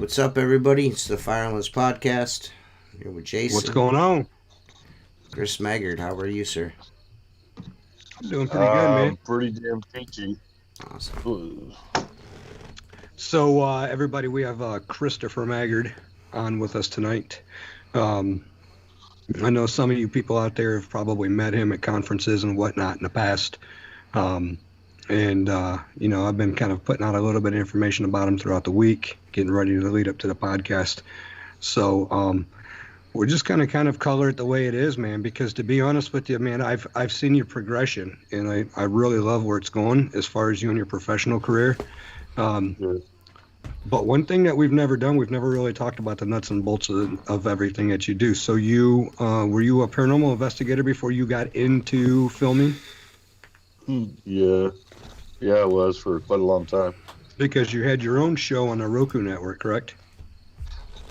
What's up, everybody? It's the Firelands podcast. I'm here with What's Jason. going on? Chris Maggard. How are you, sir? I'm doing pretty good, man. Pretty damn peachy. Awesome. Ooh. So, everybody, we have Christopher Maggard on with us tonight. I know some of you people out there have probably met him at conferences and whatnot in the past. I've been kind of putting out a little bit of information about him throughout the week, getting ready to lead up to the podcast. So, we're just gonna kind of color it the way it is, man, because to be honest with you, man, I've seen your progression, and I really love where it's going as far as you and your professional career. Yeah. But one thing that we've never done, we've never really talked about the nuts and bolts of everything that you do. So you were you a paranormal investigator before you got into filming? Yeah. Yeah, I was for quite a long time. Because you had your own show on the Roku network, correct?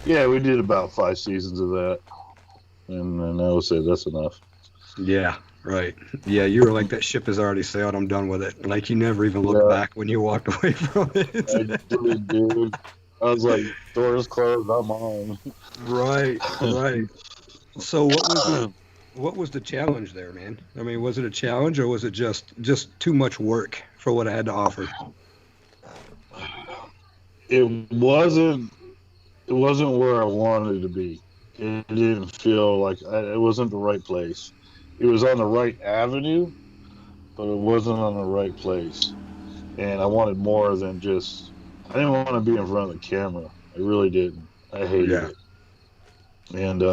Yeah, we did about 5 seasons of that. And I would say that's enough. Yeah, right. Yeah, you were like, that ship has already sailed, I'm done with it. Like, you never even looked back when you walked away from it. I did, dude. I was like, doors closed, I'm on. Right. So what was the challenge there, man? I mean, was it a challenge, or was it just too much work for what I had to offer? It wasn't where I wanted it to be. It didn't feel like it wasn't the right place. It was on the right avenue, but it wasn't on the right place. And I wanted more than just. I didn't want to be in front of the camera. I really didn't. I hated it. And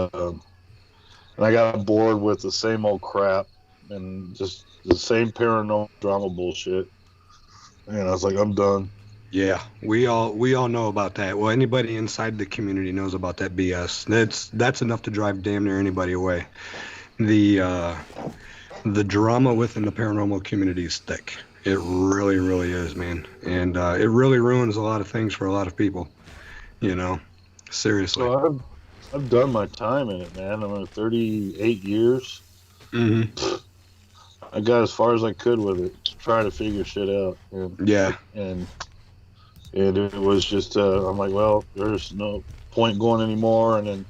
I got bored with the same old crap and just the same paranormal drama bullshit. And I was like, I'm done. Yeah, we all know about that. Well, anybody inside the community knows about that BS. That's enough to drive damn near anybody away. The drama within the paranormal community is thick. It really, really is, man. And it really ruins a lot of things for a lot of people. You know, seriously. So I've done my time in it, man. I'm in 38 years. Mm-hmm. I got as far as I could with it, to try to figure shit out. And it was just, I'm like, well, there's no point going anymore. And then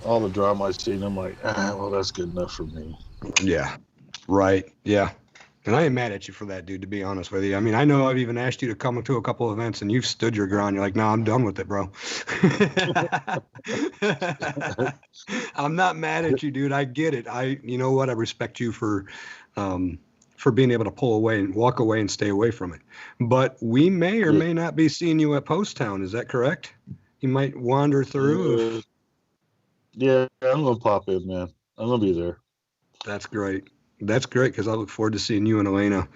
all the drama I seen, I'm like, well, that's good enough for me. Yeah, right. Yeah. And I ain't mad at you for that, dude, to be honest with you. I mean, I know I've even asked you to come to a couple events and you've stood your ground. You're like, no, I'm done with it, bro. I'm not mad at you, dude. I get it. You know what? I respect you for being able to pull away and walk away and stay away from it. But we may or may not be seeing you at Post Town. Is that correct? You might wander through. Yeah, I'm going to pop in, man. I'm going to be there. That's great. That's great, because I look forward to seeing you and Elena.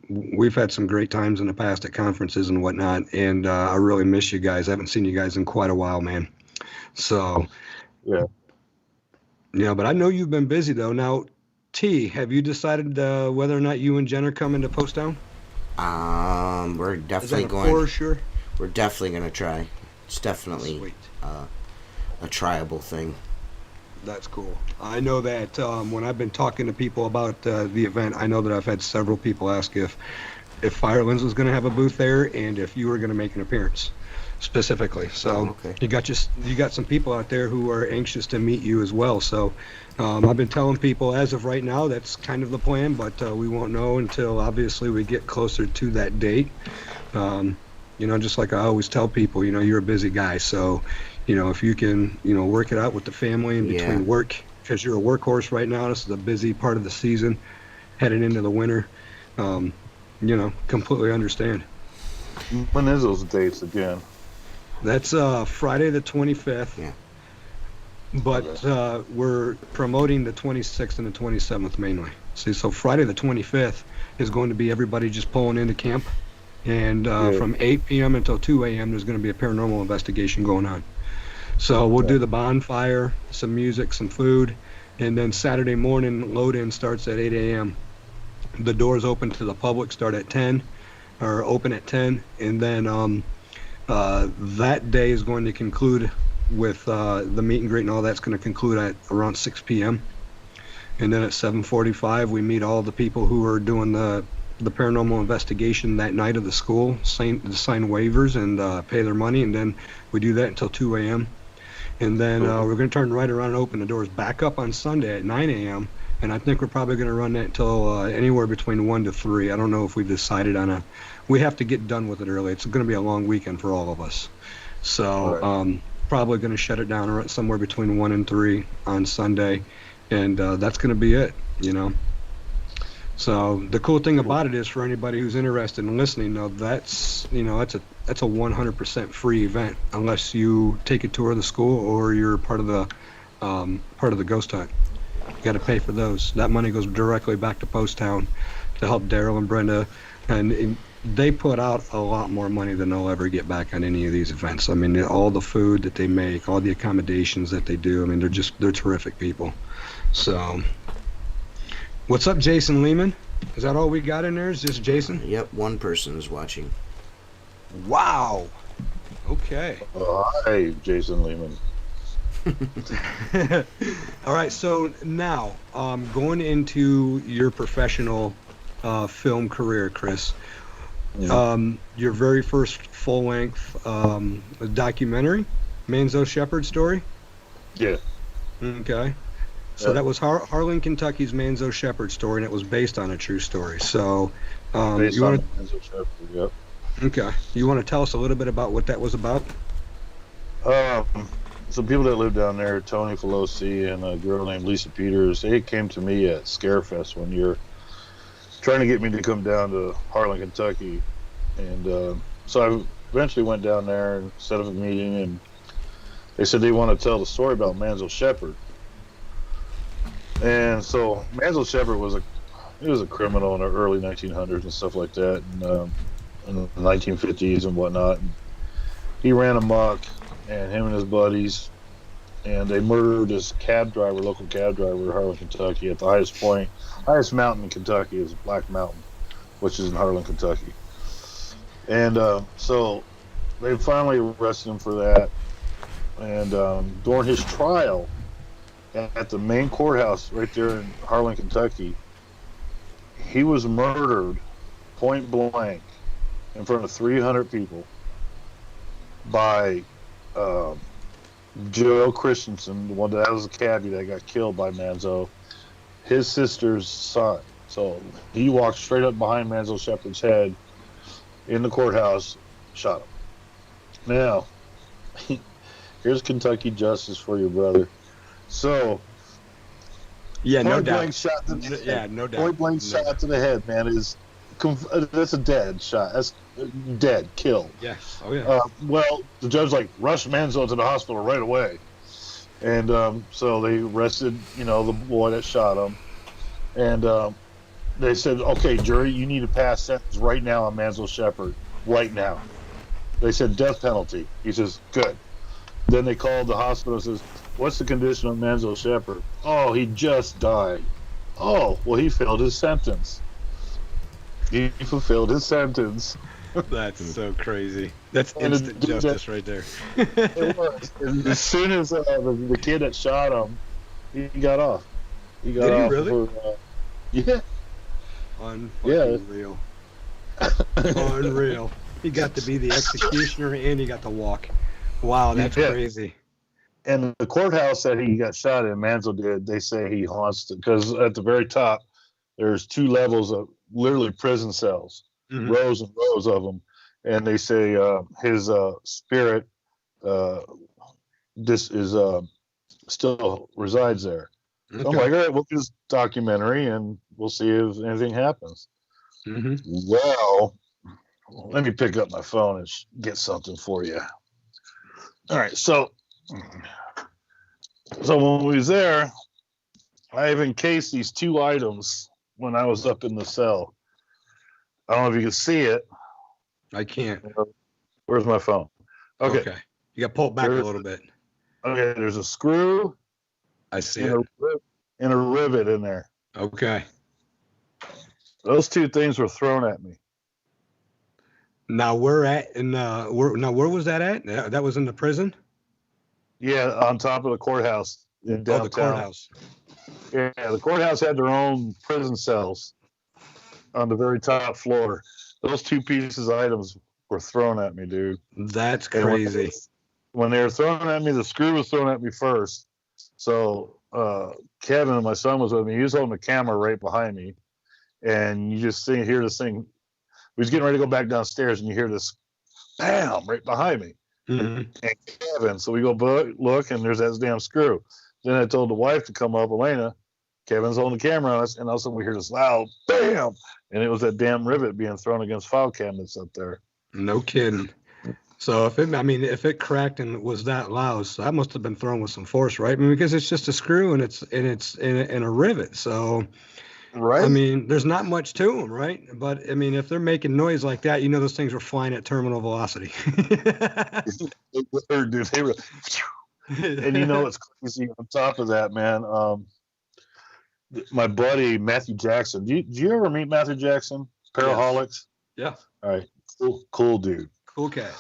We've had some great times in the past at conferences and whatnot, and I really miss you guys. I haven't seen you guys in quite a while, man. So, yeah. But I know you've been busy, though. Now, T, have you decided whether or not you and Jen are coming to Post Town? We're definitely going. For sure. We're definitely going to try. It's definitely a tryable thing. That's cool. I know that when I've been talking to people about the event, I know that I've had several people ask if Firelands was going to have a booth there and if you were going to make an appearance specifically. So okay. you got some people out there who are anxious to meet you as well. So I've been telling people as of right now that's kind of the plan, but we won't know until obviously we get closer to that date. Just like I always tell people, you're a busy guy, so. If you can, work it out with the family in between work, because you're a workhorse right now. This is a busy part of the season, heading into the winter. Completely understand. When is those dates again? That's Friday the 25th. Yeah. But we're promoting the 26th and the 27th mainly. See, so Friday the 25th is going to be everybody just pulling into camp. And from 8 p.m. until 2 a.m., there's going to be a paranormal investigation going on. So we'll do the bonfire, some music, some food, and then Saturday morning load-in starts at 8 a.m. The doors open to the public start at 10, or open at 10, and then that day is going to conclude with the meet and greet, and all that's going to conclude at around 6 p.m. And then at 7:45, we meet all the people who are doing the the paranormal investigation that night of the school, sign waivers and pay their money, and then we do that until 2 a.m. And then we're going to turn right around and open the doors back up on Sunday at 9 a.m. And I think we're probably going to run that until anywhere between 1 to 3. I don't know if we've decided on we have to get done with it early. It's going to be a long weekend for all of us. So probably going to shut it down around somewhere between 1 and 3 on Sunday. And that's going to be it, you know. So the cool thing about it is, for anybody who's interested in listening, that's a 100% free event unless you take a tour of the school or you're part of the ghost hunt. You got to pay for those. That money goes directly back to Post Town to help Daryl and Brenda, and they put out a lot more money than they'll ever get back on any of these events. I mean, all the food that they make, all the accommodations that they do. I mean, they're terrific people. So. What's up, Jason Lehman? Is that all we got in there? Is just Jason? Yep, one person is watching. Wow. Okay. Hi, Jason Lehman. All right, so now, going into your professional film career, Chris, your very first full-length documentary, Manzo Shepherd story? Yeah. Okay. So that was Harlan, Kentucky's Manzo Shepherd story, and it was based on a true story. So, Based on Manzo Shepherd, yep. Okay. You want to tell us a little bit about what that was about? Some people that live down there, Tony Felosi and a girl named Lisa Peters, they came to me at Scarefest one year trying to get me to come down to Harlan, Kentucky. And so I eventually went down there and set up a meeting, and they said they want to tell the story about Manzo Shepherd. And so Manzo Shepherd was a criminal in the early 1900s and stuff like that, and in the 1950s and whatnot. And he ran amok, and him and his buddies, and they murdered this local cab driver in Harlan, Kentucky, at the highest mountain in Kentucky is Black Mountain, which is in Harlan, Kentucky. And so they finally arrested him for that. And during his trial, at the main courthouse right there in Harlan, Kentucky, he was murdered point blank in front of 300 people by Joe Christensen, the one that was a cabbie that got killed by Manzo, his sister's son. So he walked straight up behind Manzo Shepherd's head in the courthouse, shot him. Now, here's Kentucky justice for you, brother. So, yeah, no point doubt. blank shot to the head. No doubt. Point blank shot to the head, man, that's a dead shot. That's dead, killed. Yeah. Oh yeah. Well, the judge rushed Manzo to the hospital right away, and so they arrested, the boy that shot him, and they said, "Okay, jury, you need to pass sentence right now on Manzo Shepherd, right now." They said death penalty. He says, "Good." Then they called the hospital and says, "What's the condition of Manzo Shepherd?" "Oh, he just died." "Oh, well, he failed his sentence." He fulfilled his sentence. That's so crazy. That's instant justice right there. It was. And as soon as the kid that shot him, he got off. He got Did off. he really? Yeah. Unreal. Unreal. He got to be the executioner and he got to walk. Wow, that's crazy. And the courthouse that he got shot in, Manzo did, they say he haunts it because at the very top, there's 2 levels of literally prison cells, rows and rows of them. And they say his spirit still resides there. Okay. So I'm like, all right, we'll do this documentary and we'll see if anything happens. Mm-hmm. Well, let me pick up my phone and get something for you. All right, so when we was there, I have encased these 2 items when I was up in the cell. I don't know if you can see it. I can't. Where's my phone? Okay. You got pulled back a little bit. Okay, there's a screw. I see it. And a rivet in there. Okay. Those 2 things were thrown at me. Now where was that at? That was in the prison? Yeah, on top of the courthouse in downtown. Oh, the courthouse. Yeah, the courthouse had their own prison cells. on the very top floor. Those two pieces of items were thrown at me, dude. That's And crazy. when they were thrown at me, the screw was thrown at me first. So Kevin, my son, was with me. He was holding the camera right behind me, and you just hear this thing. We was getting ready to go back downstairs, and you hear this bam right behind me. Mm-hmm. And Kevin, so we go look, and there's that damn screw. Then I told the wife to come up, Elena. Kevin's holding the camera on us, and all of a sudden we hear this loud bam, and it was that damn rivet being thrown against file cabinets up there. No kidding. So if it cracked and was that loud, so that must have been thrown with some force, right? I mean, because it's just a screw and it's in a rivet. So, right. I mean, there's not much to them, right? But I mean, if they're making noise like that, you know, those things were flying at terminal velocity. Dude, they were, and you know what's crazy on top of that, man? My buddy Matthew Jackson. Did you ever meet Matthew Jackson? Paraholics. Yeah. All right. Cool dude. Cool cat.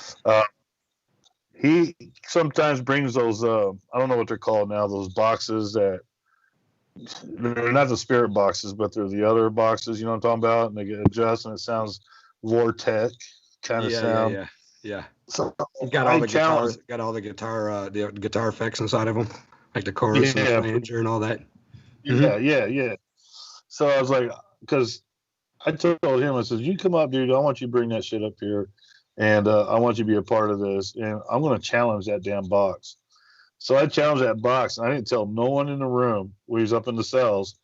He sometimes brings those. I don't know what they're called now. Those boxes that they're not the spirit boxes, but they're the other boxes. You know what I'm talking about? And they get adjust, and it sounds Vortec kind of sound. Yeah. So Got all the guitar effects inside of them, like the chorus and the flanger and all that. Yeah. So I was like, because I told him, I said, you come up, dude. I want you to bring that shit up here, and I want you to be a part of this, and I'm going to challenge that damn box. So I challenged that box, and I didn't tell no one in the room. We was up in the cells.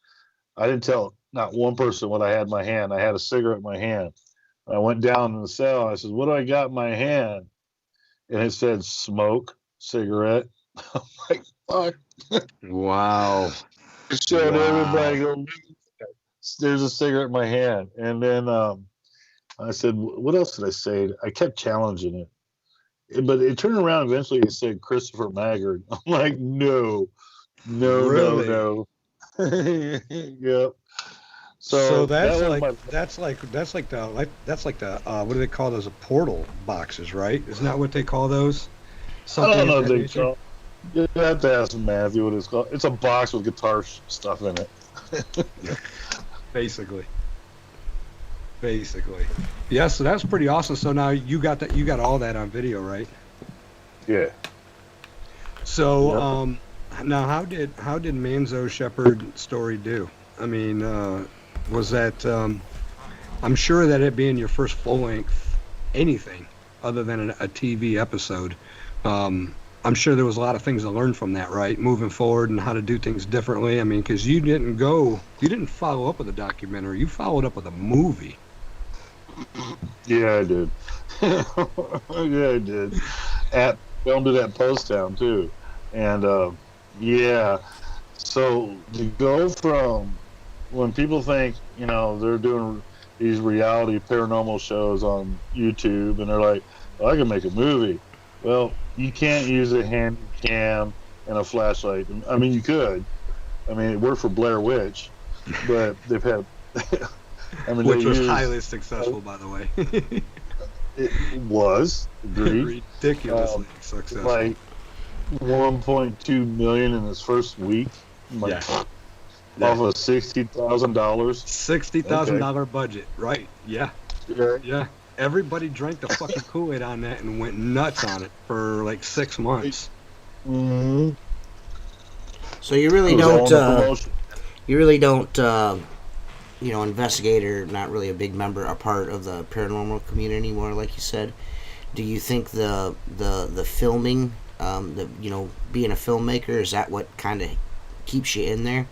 I didn't tell not one person what I had in my hand. I had a cigarette in my hand. I went down in the cell, and I said, what do I got in my hand? And it said smoke, cigarette. I'm like, fuck. Wow. I showed everybody, there's a cigarette in my hand. And then I said, what else did I say? I kept challenging it. But it turned around eventually and said Christopher Maggard. I'm like, no. Yep. So that's like the what do they call those? Portal boxes, right? Isn't that what they call those? I don't know what they call. You have to ask Matthew what it's called. It's a box with guitar stuff in it. Basically. Yeah, so that's pretty awesome. So now you got all that on video, right? Yeah. So now how did Manzo Shepherd story do? I mean, was that I'm sure that it being your first full length anything other than a TV episode, I'm sure there was a lot of things to learn from that, right? Moving forward and how to do things differently. I mean, because you didn't follow up with a documentary. You followed up with a movie. Yeah, I did. Filmed it at Post Town too, and So to go from when people think they're doing these reality paranormal shows on YouTube and they're like, well, I can make a movie. Well, you can't use a hand cam and a flashlight. I mean, you could. I mean, it worked for Blair Witch, but they've had. Which was highly successful, by the way. It was ridiculously successful. Like 1.2 million in its first week. Off of $60,000. $60,000 budget, right? Yeah. Everybody drank the fucking Kool-Aid on that and went nuts on it for like 6 months. Mm-hmm. So you really don't investigate or not really a big member, a part of the paranormal community anymore, like you said. Do you think the filming, being a filmmaker, is that what kind of keeps you in there,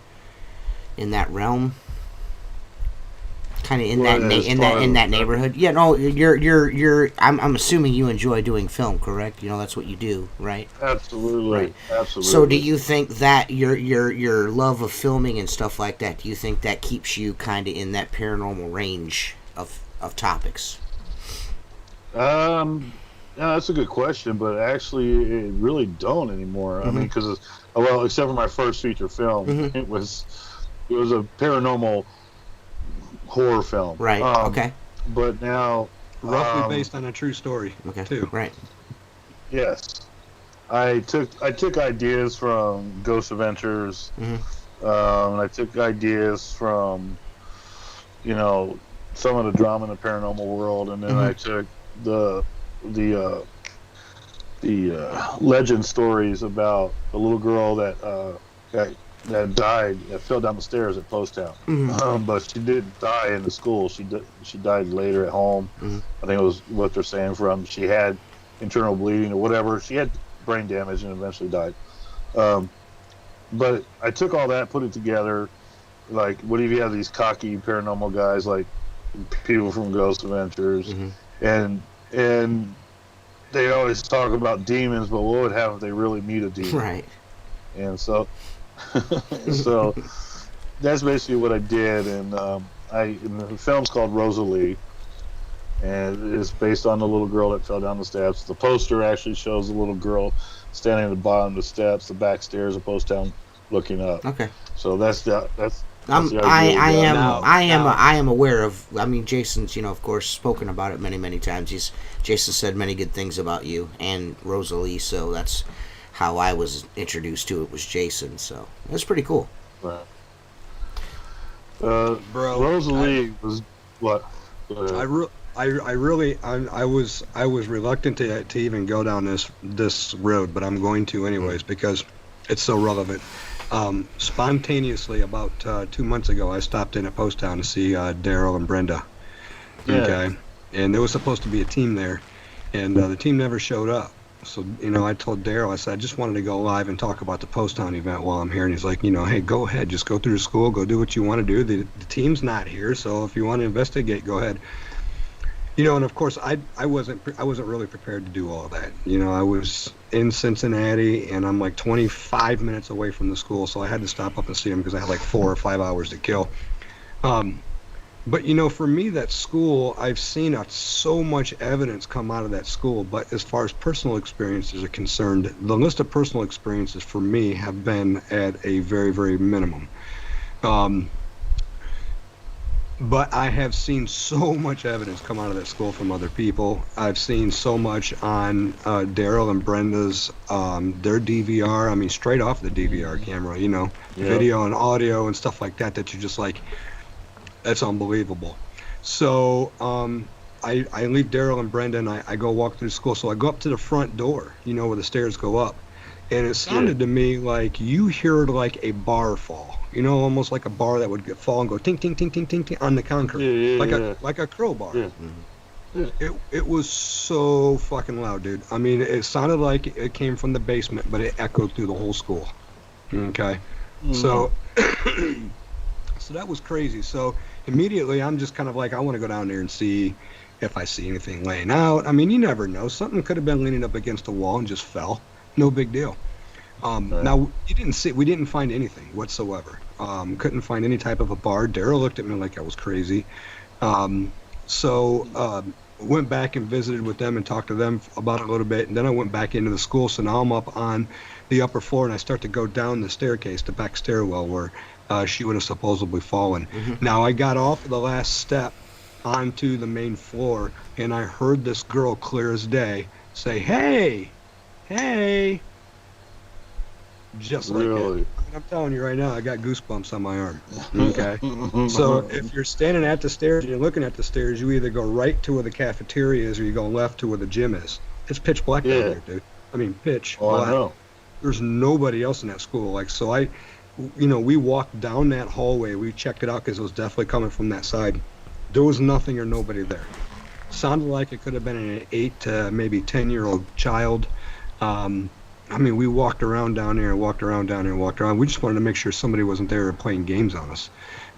in that realm? Kind of in that neighborhood. Yeah, no, you're. I'm assuming you enjoy doing film, correct? That's what you do, right? Absolutely, right. Absolutely. So, do you think that your love of filming and stuff like that? Do you think that keeps you kind of in that paranormal range of topics? Yeah, that's a good question, but actually, it really don't anymore. Mm-hmm. I mean, because except for my first feature film, mm-hmm. it was a paranormal horror film, right? Okay, but now roughly based on a true story, okay, too, right? Yes, I took ideas from Ghost Adventures, mm-hmm. I took ideas from some of the drama in the paranormal world, and then I took the the legend stories about the little girl that died, that fell down the stairs at Post Town. But she didn't die in the school. She died later at home. I think it was what they're saying from she had internal bleeding or whatever. She had brain damage and eventually died. But I took all that, put it together. Like, what if you have these cocky paranormal guys like people from Ghost Adventures, and they always talk about demons, but what would happen if they really meet a demon? Right. And so, so that's basically what I did. And the film's called Rosalie, and it's based on the little girl that fell down the steps. The poster actually shows the little girl standing at the bottom of the steps, the back stairs of Post Town, looking up. Okay. So that's the I am aware of. I mean, Jason's, of course, spoken about it many times. Jason said many good things about you and Rosalie, so that's how I was introduced to it. Was Jason, so that's pretty cool. Right. Bro, Rosalie was what? I was reluctant to even go down this road, but I'm going to anyways because it's so relevant. Spontaneously, about 2 months ago, I stopped in at Post Town to see Daryl and Brenda. Yeah. Okay, and there was supposed to be a team there, and the team never showed up. So, I told Daryl, I said, I just wanted to go live and talk about the Post Town event while I'm here. And he's like, hey, go ahead, just go through the school, go do what you want to do. The team's not here, so if you want to investigate, go ahead. And of course, I wasn't really prepared to do all of that. I was in Cincinnati, and I'm like 25 minutes away from the school, so I had to stop up and see them because I had like 4 or 5 hours to kill. But for me, that school, I've seen so much evidence come out of that school. But as far as personal experiences are concerned, the list of personal experiences for me have been at a very, very minimum. But I have seen so much evidence come out of that school from other people. I've seen so much on Daryl and Brenda's, their DVR. I mean, straight off the DVR camera, video and audio and stuff like that you're just like, that's unbelievable. So I leave Daryl and Brenda and I go walk through school. So I go up to the front door, where the stairs go up. And it sounded to me like you heard like a bar fall. Almost like a bar that would fall and go ting ting ting ting ting ting on the concrete, like a crowbar. It was so fucking loud, dude. I mean, it sounded like it came from the basement, but it echoed through the whole school. Okay, so so that was crazy. So immediately, I'm just kind of like, I want to go down there and see if I see anything laying out. I mean, you never know. Something could have been leaning up against a wall and just fell. No big deal. Now, we didn't find anything whatsoever. Couldn't find any type of a bar. Daryl looked at me like I was crazy. So went back and visited with them and talked to them about it a little bit. And then I went back into the school. So now I'm up on the upper floor and I start to go down the staircase, the back stairwell where she would have supposedly fallen. Now, I got off the last step onto the main floor and I heard this girl clear as day say, hey, just like that. I'm telling you right now, I got goosebumps on my arm. Okay. So if you're standing at the stairs and you're looking at the stairs, you either go right to where the cafeteria is or you go left to where the gym is. It's pitch black down there, dude. I mean, pitch black. I know. There's nobody else in that school. Like, so we walked down that hallway. We checked it out because it was definitely coming from that side. There was nothing or nobody there. Sounded like it could have been an 8 to maybe 10-year-old child. I mean, we walked around down there. We just wanted to make sure somebody wasn't there playing games on us.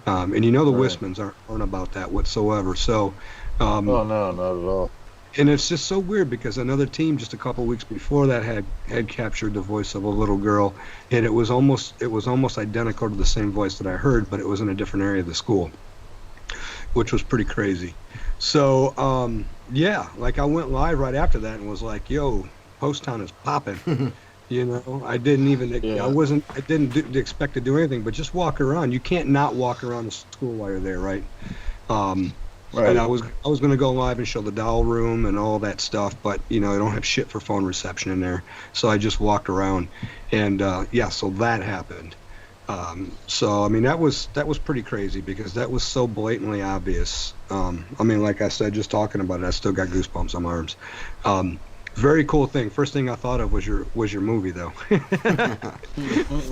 And the Wistmans aren't about that whatsoever. So, oh no, not at all. And it's just so weird because another team just a couple weeks before that had captured the voice of a little girl, and it was almost identical to the same voice that I heard, but it was in a different area of the school, which was pretty crazy. So, like I went live right after that and was like, yo, Post Town is popping. I didn't expect to do anything, but just walk around. You can't not walk around the school while you're there, right? Right. And I was going to go live and show the doll room and all that stuff, but I don't have shit for phone reception in there, so I just walked around, and so that happened. So I mean that was pretty crazy because that was so blatantly obvious. I mean, like I said, just talking about it, I still got goosebumps on my arms. Very cool thing. First thing I thought of was your movie though.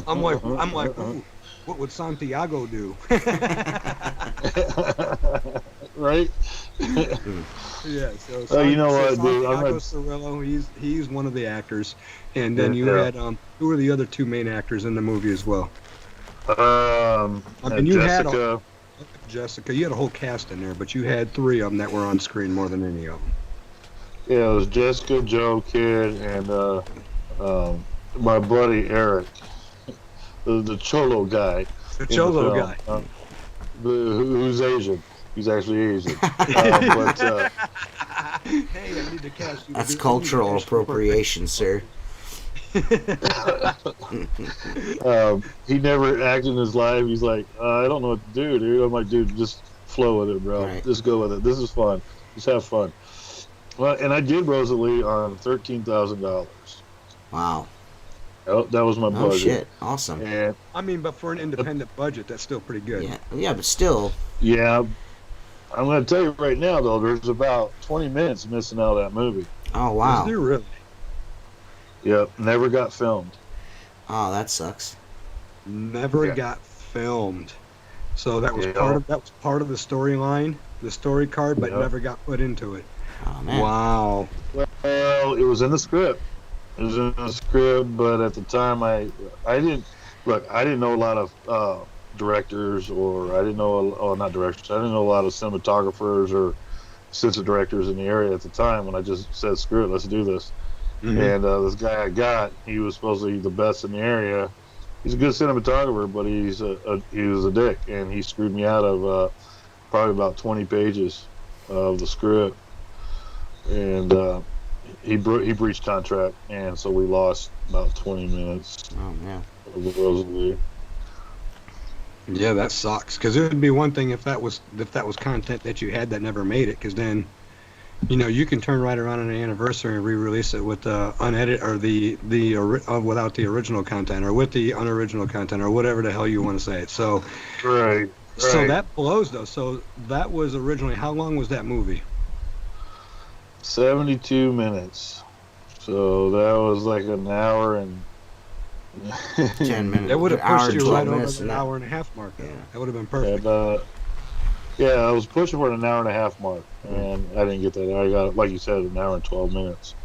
I'm like, ooh, what would Santiago do? Right? Yeah, so You know what, dude? Santiago Cirillo, he's one of the actors, and then you Yeah. had who were the other two main actors in the movie as well? I mean, you had Jessica. Jessica, you had a whole cast in there, but you had three of them that were on screen more than any of them. Yeah, it was Jessica, Joe, Kid, and my buddy Eric, the Cholo guy. The in the Cholo film, guy. who's Asian. He's actually Asian. Hey, I need to cast you. That's cultural appropriation, sir. He never acted in his life. He's like, I don't know what to do, dude. I'm like, dude, just flow with it, bro. Right. Just go with it. This is fun. Just have fun. Well, and I did Rosalie on $13,000. Wow. That was my Oh budget. shit! Awesome. And I mean, but for an independent budget, that's still pretty good. Yeah, yeah, but still. yeah, I'm going to tell you right now, though, there's about 20 minutes missing out of that movie. Oh Is wow. there really? Yep, never got filmed. Oh, that sucks. Never Yeah. got filmed. So that was Yeah. part of the storyline, the story card, but Yeah. never got put into it. Oh man. Wow. Well, it was in the script. It was in the script, but at the time, I didn't look. I didn't know a lot of directors, or I didn't know, not directors. I didn't know a lot of cinematographers or assistant directors in the area at the time. When I just said, "Screw it, let's do this." Mhm. And this guy I got, he was supposedly the best in the area. He's a good cinematographer, but he was a dick, and he screwed me out of probably about 20 pages of the script, and he breached contract, and so we lost about 20 minutes Oh man. of Rosalie. Yeah, that sucks. Because it would be one thing if that was content that you had that never made it. Because then, you can turn right around on an anniversary and re-release it with the unedited or without the original content or with the unoriginal content or whatever the hell you want to say it. So, Right. so that blows though. So that was originally, how long was that movie? 72 minutes. So that was like an hour and 10 minutes. That would have An hour pushed and you 12 right over minutes the and hour and a half mark. Though. Yeah. That would have been perfect. And, yeah, I was pushing for an hour and a half mark, and I didn't get that. I got, like you said, an hour and 12 minutes.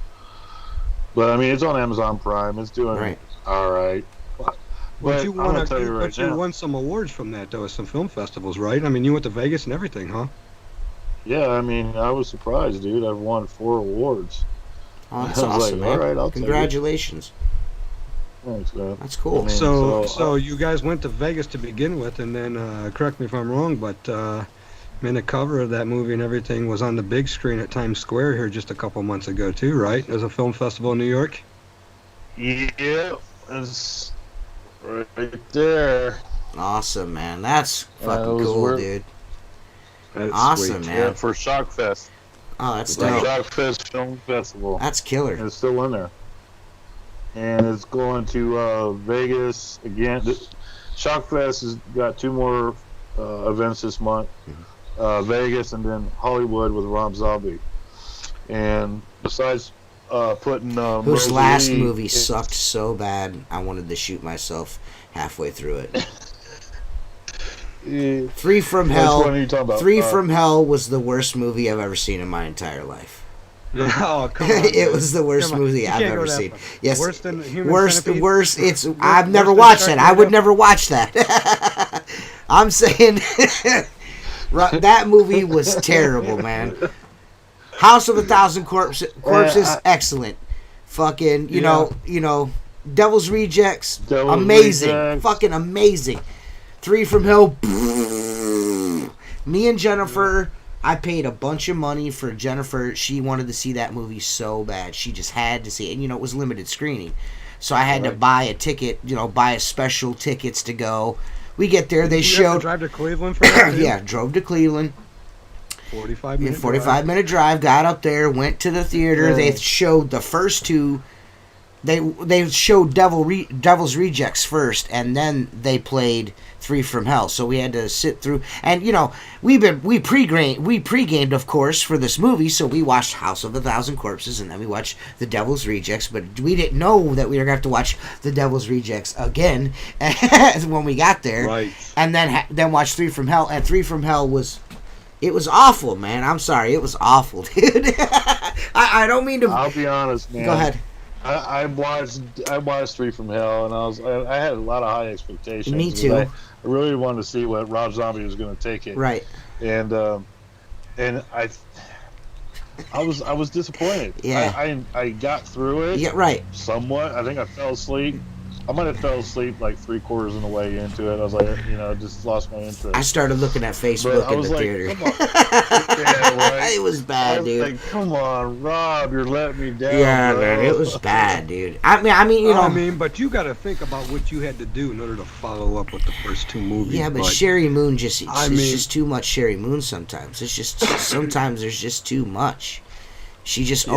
But I mean, it's on Amazon Prime. It's doing Right. all right. But you I'm gonna tell you right but you now. won some awards from that though, at some film festivals, right? I mean, you went to Vegas and everything, huh? Yeah, I mean, I was surprised, dude. I've won 4 awards. Oh, that's I was awesome, like, man. all right, I'll take it. Congratulations. Thanks, man. That's cool. I mean, So you guys went to Vegas to begin with, and then correct me if I'm wrong, but man, the cover of that movie and everything was on the big screen at Times Square here just a couple months ago too, right? There's a film festival in New York. Yeah, it's right there. Awesome, man. That's fucking it was cool, worth- dude. That's Awesome, sweet. man. Yeah, for Shock Fest. Oh, that's The dope. Shock Fest Film Festival. That's killer. It's still in there. And it's going to Vegas again. Shock Fest has got 2 more events this month. Vegas and then Hollywood with Rob Zombie. And besides putting Whose last Rosalie movie in- sucked so bad I wanted to shoot myself halfway through it. Yeah. Three from Which Hell. one are you talking about? Three from Hell was the worst movie I've ever seen in my entire life. Oh, come on. It man. was the worst Come on. movie You I've can't go ever that seen. far. Yes, Worse than Human worst. Centipede? It's. I've never than watched that. I would Sharknado? never watch that. I'm saying that movie was terrible, man. House of a Thousand Corpses, excellent. Fucking, you know, Devil's Rejects, Devil's amazing, Rejects. fucking amazing. Three from Hell. Me and Jennifer, I paid a bunch of money for Jennifer. She wanted to see that movie so bad. She just had to see it. And, it was limited screening. So I had to buy a ticket, buy a special tickets to go. We get there, they Did you have to showed... drive to Cleveland for that? Too? Yeah, drove to Cleveland. 45 minutes. 45-minute drive, got up there, went to the theater. They showed the first 2 they showed Devil's Rejects first, and then they played Three from Hell. So we had to sit through, and we pre-gamed, of course, for this movie. So we watched House of a Thousand Corpses, and then we watched The Devil's Rejects. But we didn't know that we were going to have to watch The Devil's Rejects again when we got there, Right? And then watch Three from Hell, and Three from Hell was. It was awful, man. I'm sorry. It was awful, dude. I don't mean to. I'll be honest, man. Go ahead. I watched Three from Hell, and I had a lot of high expectations. Me too. I really wanted to see what Rob Zombie was going to take it. Right. And I was disappointed. Yeah. I got through it. Yeah. Right. Somewhat. I think I fell asleep. I might have fell asleep like 3/4 of the way into it. I was like, just lost my interest. I started looking at Facebook in the theater. Come on. Yeah, right. It was bad, dude. Like, come on, Rob, you're letting me down. Yeah, bro. man, it was bad, dude. I mean, but you got to think about what you had to do in order to follow up with the first two movies. Yeah, but Sherry Moon it's just too much Sherry Moon sometimes. It's just sometimes there's just too much. She just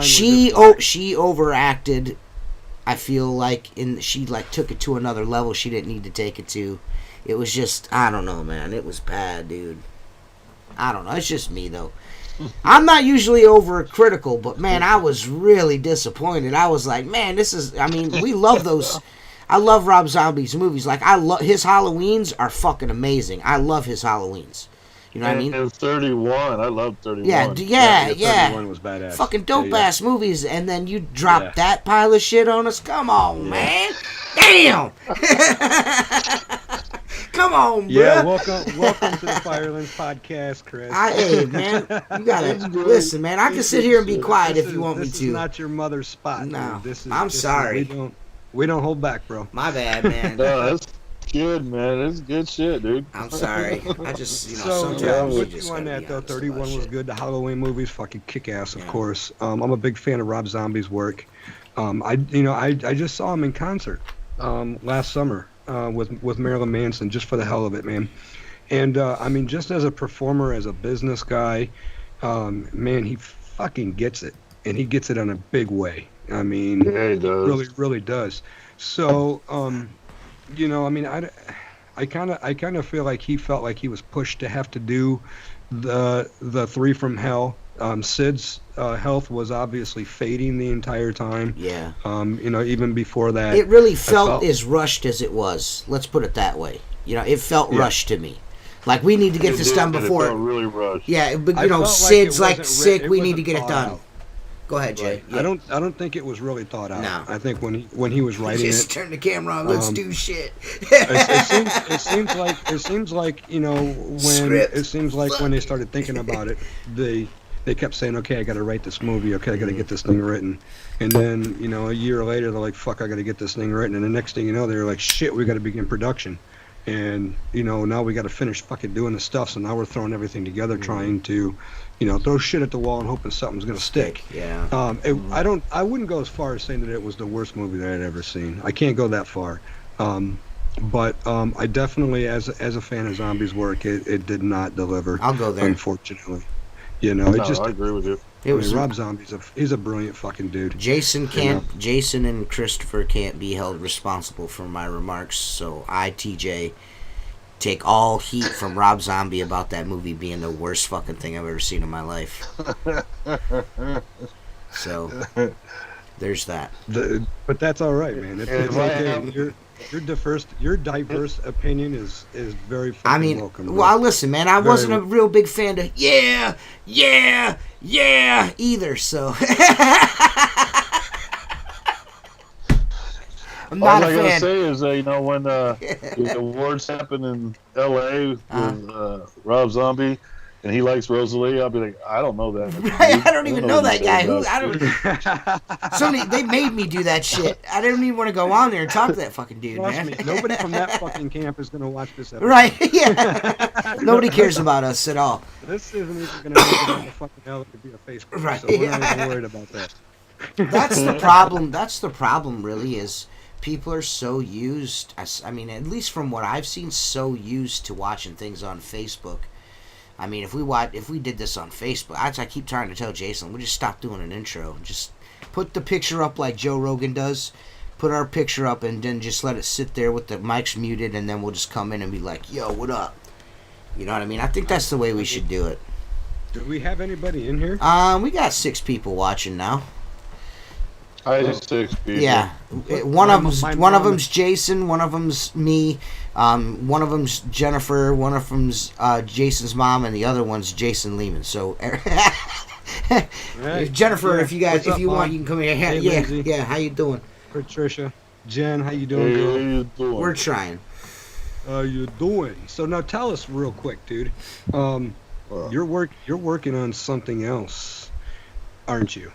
she overacted. I feel like she took it to another level she didn't need to take it to. It was just, I don't know, man. It was bad, dude. I don't know. It's just me, though. I'm not usually overcritical, but, man, I was really disappointed. I was like, man, we love those. I love Rob Zombie's movies. Like, his Halloweens are fucking amazing. I love his Halloweens. You know what I mean? And 31. I love 31. Yeah. 31 was badass. Fucking dope-ass movies, and then you drop that pile of shit on us? Come on, man. Damn! Come on, bro. Yeah, welcome to the Firelands podcast, Chris. Hey, man, you gotta listen, man. I can sit here and be quiet if you want me to. This is not your mother's spot. No, dude. I'm sorry. We don't hold back, bro. My bad, man. No, that's good, man. That's good shit, dude. I'm sorry. I just, sometimes you with just you on gotta that be though, honest 31 about was shit. good. The Halloween movies fucking kick ass, of course. I'm a big fan of Rob Zombie's work. I just saw him in concert last summer with Marilyn Manson, just for the hell of it, man. And just as a performer, as a business guy, man, he fucking gets it, and he gets it in a big way. I mean, yeah, he does. Really, really does. So, I kind of feel like he felt like he was pushed to have to do the Three from Hell. Sid's health was obviously fading the entire time. Yeah. Even before that. It really felt as rushed as it was. Let's put it that way. It felt rushed to me. Like, we need to get this done before. It felt really rushed. Yeah, but Sid's sick. We need to get it done. Go ahead, Jay. Right. Yeah. I don't think it was really thought out. No. I think when he was writing Just it, turn the camera on. Let's do shit. it seems like when they started thinking about it, they kept saying, okay, I got to write this movie. Okay, I got to get this thing written. And then a year later, they're like, fuck, I got to get this thing written. And the next thing you know, they're like, shit, we got to begin production. And now we got to finish fucking doing the stuff. So now we're throwing everything together, trying to throw shit at the wall and hoping something's gonna stick. Yeah. I wouldn't go as far as saying that it was the worst movie that I'd ever seen. I can't go that far. But I definitely, as a fan of Zombie's work, it did not deliver. I'll go there. Unfortunately, I agree with you. Rob Zombie's he's a brilliant fucking dude. Jason and Christopher can't be held responsible for my remarks. So TJ, take all heat from Rob Zombie about that movie being the worst fucking thing I've ever seen in my life. So there's that. But that's all right, man. It's okay. Your diverse opinion is very fucking welcome. Well, listen, man, I wasn't a real big fan of either, so I'm not a fan. All I gotta say is that when the awards happen in L.A. with Rob Zombie, and he likes Rosalie, I'll be like, I don't know that. Right, I don't even know that guy. They made me do that shit. I didn't even want to go on there and talk to that fucking dude, Trust man. me, nobody from that fucking camp is gonna watch this episode. Right? Yeah. Nobody cares about us at all. This isn't even gonna make it on the fucking hell to be a Facebook. Right. So we're not even worried about that. That's the problem. That's the problem, really, is people are so used. At least from what I've seen, so used to watching things on Facebook. I mean, if we did this on Facebook, I keep trying to tell Jason, we'll just stop doing an intro. Just put the picture up like Joe Rogan does. Put our picture up and then just let it sit there with the mics muted, and then we'll just come in and be like, "Yo, what up?" You know what I mean? I think that's the way we should do it. Do we have anybody in here? We got 6 people watching now. I just 6 people. Yeah, one of them's Jason, one of them's me, one of them's Jennifer, one of them's Jason's mom, and the other one's Jason Lehman. So, Right. Jennifer, Yeah. if you What's up, want, Mom? you can come here. Hey, Yeah, Lindsay. yeah. How you doing? Patricia, Jen, how you doing, Hey, girl? how you doing? We're trying. How you doing? So now tell us real quick, dude. You're working on something else, aren't you?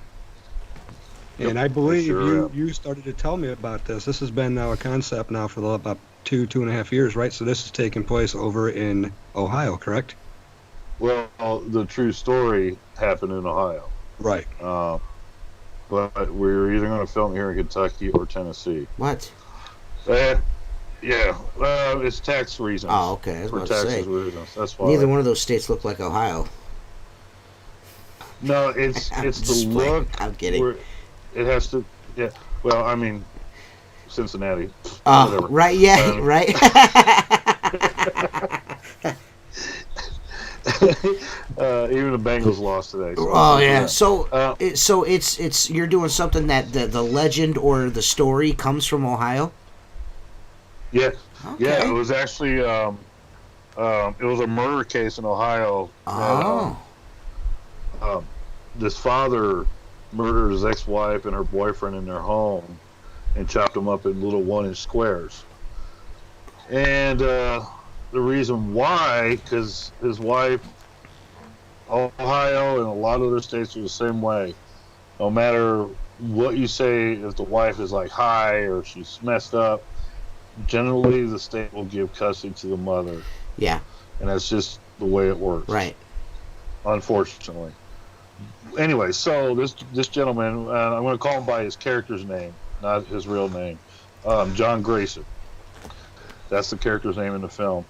Yep, And I believe sure am. you started to tell me about this. This has been now a concept now for about 2.5 years, right? So this is taking place over in Ohio, correct? Well, the true story happened in Ohio. Right. But we're either going to film here in Kentucky or Tennessee. What? Yeah, it's tax reasons. Oh, okay. I was For about to say. taxes reasons. That's why. Neither one of those states look like Ohio. No, it's I'm the just playing. look. I'm kidding. where It has to. Yeah. Well, I mean, Cincinnati. Oh, whatever. right. Yeah, Um, right. Even the Bengals lost today. So, Oh yeah. So, Uh, so it's you're doing something that the legend or the story comes from Ohio. Yeah. Okay. Yeah. It was actually it was a murder case in Ohio. Oh. This father murdered his ex-wife and her boyfriend in their home and chopped them up in little 1-inch squares. And the reason why, because his wife, Ohio and a lot of other states are the same way. No matter what you say, if the wife is like high or she's messed up, generally the state will give custody to the mother. Yeah. And that's just the way it works. Right. Unfortunately. Anyway, so this gentleman, I'm going to call him by his character's name, not his real name, John Grayson. That's the character's name in the film.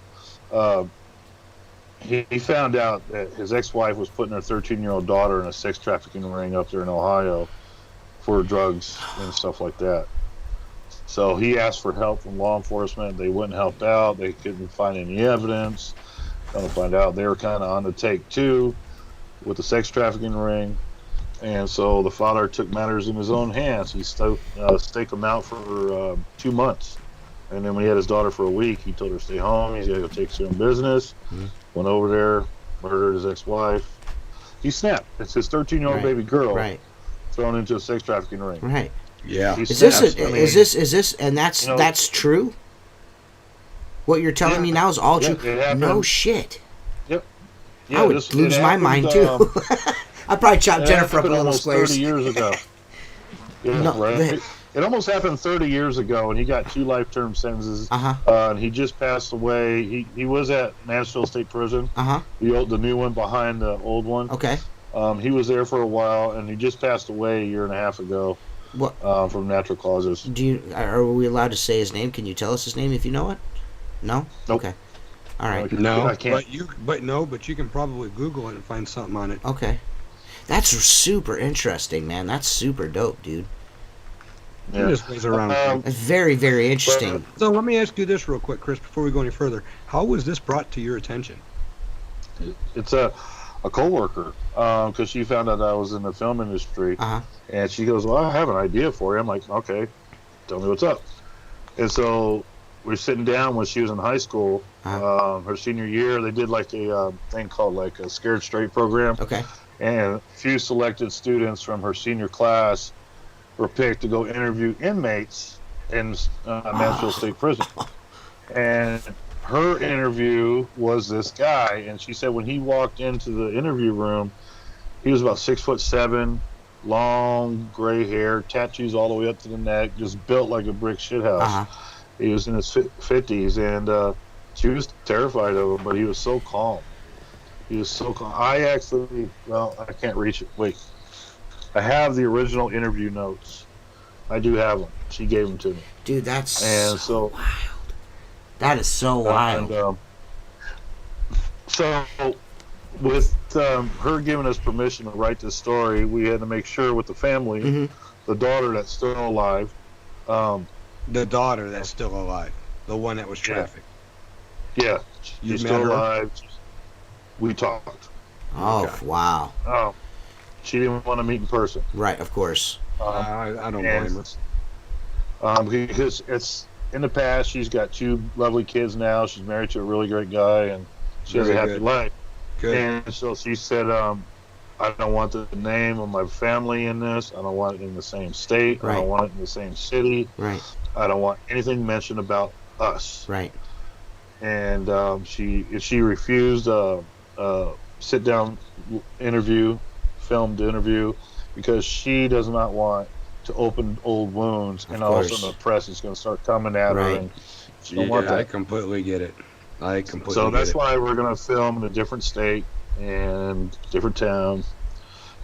He found out that his ex-wife was putting her 13-year-old daughter in a sex trafficking ring up there in Ohio for drugs and stuff like that. So he asked for help from law enforcement. They wouldn't help out. They couldn't find any evidence. Come to find out, they were kind of on the take too with the sex trafficking ring. And so the father took matters in his own hands. He staked him out for 2 months. And then when he had his daughter for a week, he told her to stay home. He's got to go take care of business. Mm-hmm. Went over there, murdered his ex-wife. He snapped. It's his 13-year-old Right. baby girl Right. thrown into a sex trafficking ring. Right. Yeah. He Is this snaps. I mean, is this and that's you know- that's true? What you're telling me now is all Yeah, true. it happened. No shit. Yeah, I would it lose my happened, mind too. I'd probably chop it Jennifer up happened in little almost squares. 30 years ago. Yeah, No, right. It almost happened 30 years ago, and he got 2 life-term sentences. And he just passed away. He was at Nashville State Prison, the new one behind the old one. Okay. He was there for a while, and he just passed away a year and a half ago. What? From natural causes. Are we allowed to say his name? Can you tell us his name if you know it? No. Nope. Okay. All right. No, I can't. but you can probably Google it and find something on it. Okay. That's super interesting, man. That's super dope, dude. Yeah. This ways around. That's very, very interesting. So let me ask you this real quick, Chris, before we go any further. How was this brought to your attention? It's a coworker, because she found out I was in the film industry, and she goes, "Well, I have an idea for you." I'm like, "Okay, tell me what's up." And so we're sitting down when she was in high school, her senior year. They did like a thing called like a Scared Straight program. Okay. And a few selected students from her senior class were picked to go interview inmates in Nashville State Prison. And her interview was this guy, and she said when he walked into the interview room, he was about 6'7", long gray hair, tattoos all the way up to the neck, just built like a brick shithouse. He was in his 50s, and she was terrified of him, but he was so calm. He was so calm. I can't reach it. Wait. I have the original interview notes. I do have them. She gave them to me. Dude, that's so wild. That is so wild. And, so with her giving us permission to write this story, we had to make sure with the family the daughter that's still alive. Um, The daughter that's still alive, the one that was trafficked. yeah, You she's met still her? alive. We talked. Oh, Okay. wow. She didn't want to meet in person. Right, of course. I don't And blame her. because it's in the past, she's got two lovely kids now. She's married to a really great guy, and she has a Very happy good. life. Good. And so she said, I don't want the name of my family in this. I don't want it in the same state. I Right. don't want it in the same city. Right, I don't want anything mentioned about us. right. And she refused sit down interview, filmed interview, because she does not want to open old wounds, and all of a sudden course. the press is going to start coming at her, Right. and she don't want I that. completely get it. I completely So get that's it. why we're going to film in a different state and different town,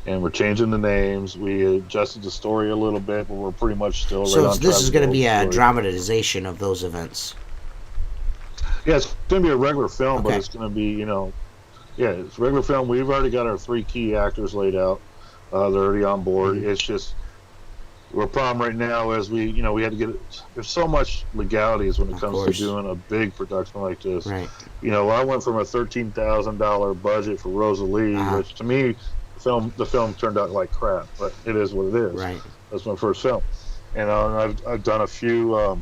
and we're changing the names. We adjusted the story a little bit, but we're pretty much still So right on track. this is going to with be the a story. dramatization of those events. Yeah, it's going to be a regular film, but Okay. it's going to be, it's a regular film. We've already got our 3 key actors laid out. They're already on board. Mhm. It's just our problem right now is we had to get it. There's so much legalities when it Of comes course. to doing a big production like this. Right. I went from a $13,000 budget for Rosalie, Uh-huh. which to me, the film turned out like crap, but it is what it is. Right. That's my first film, and I've done a few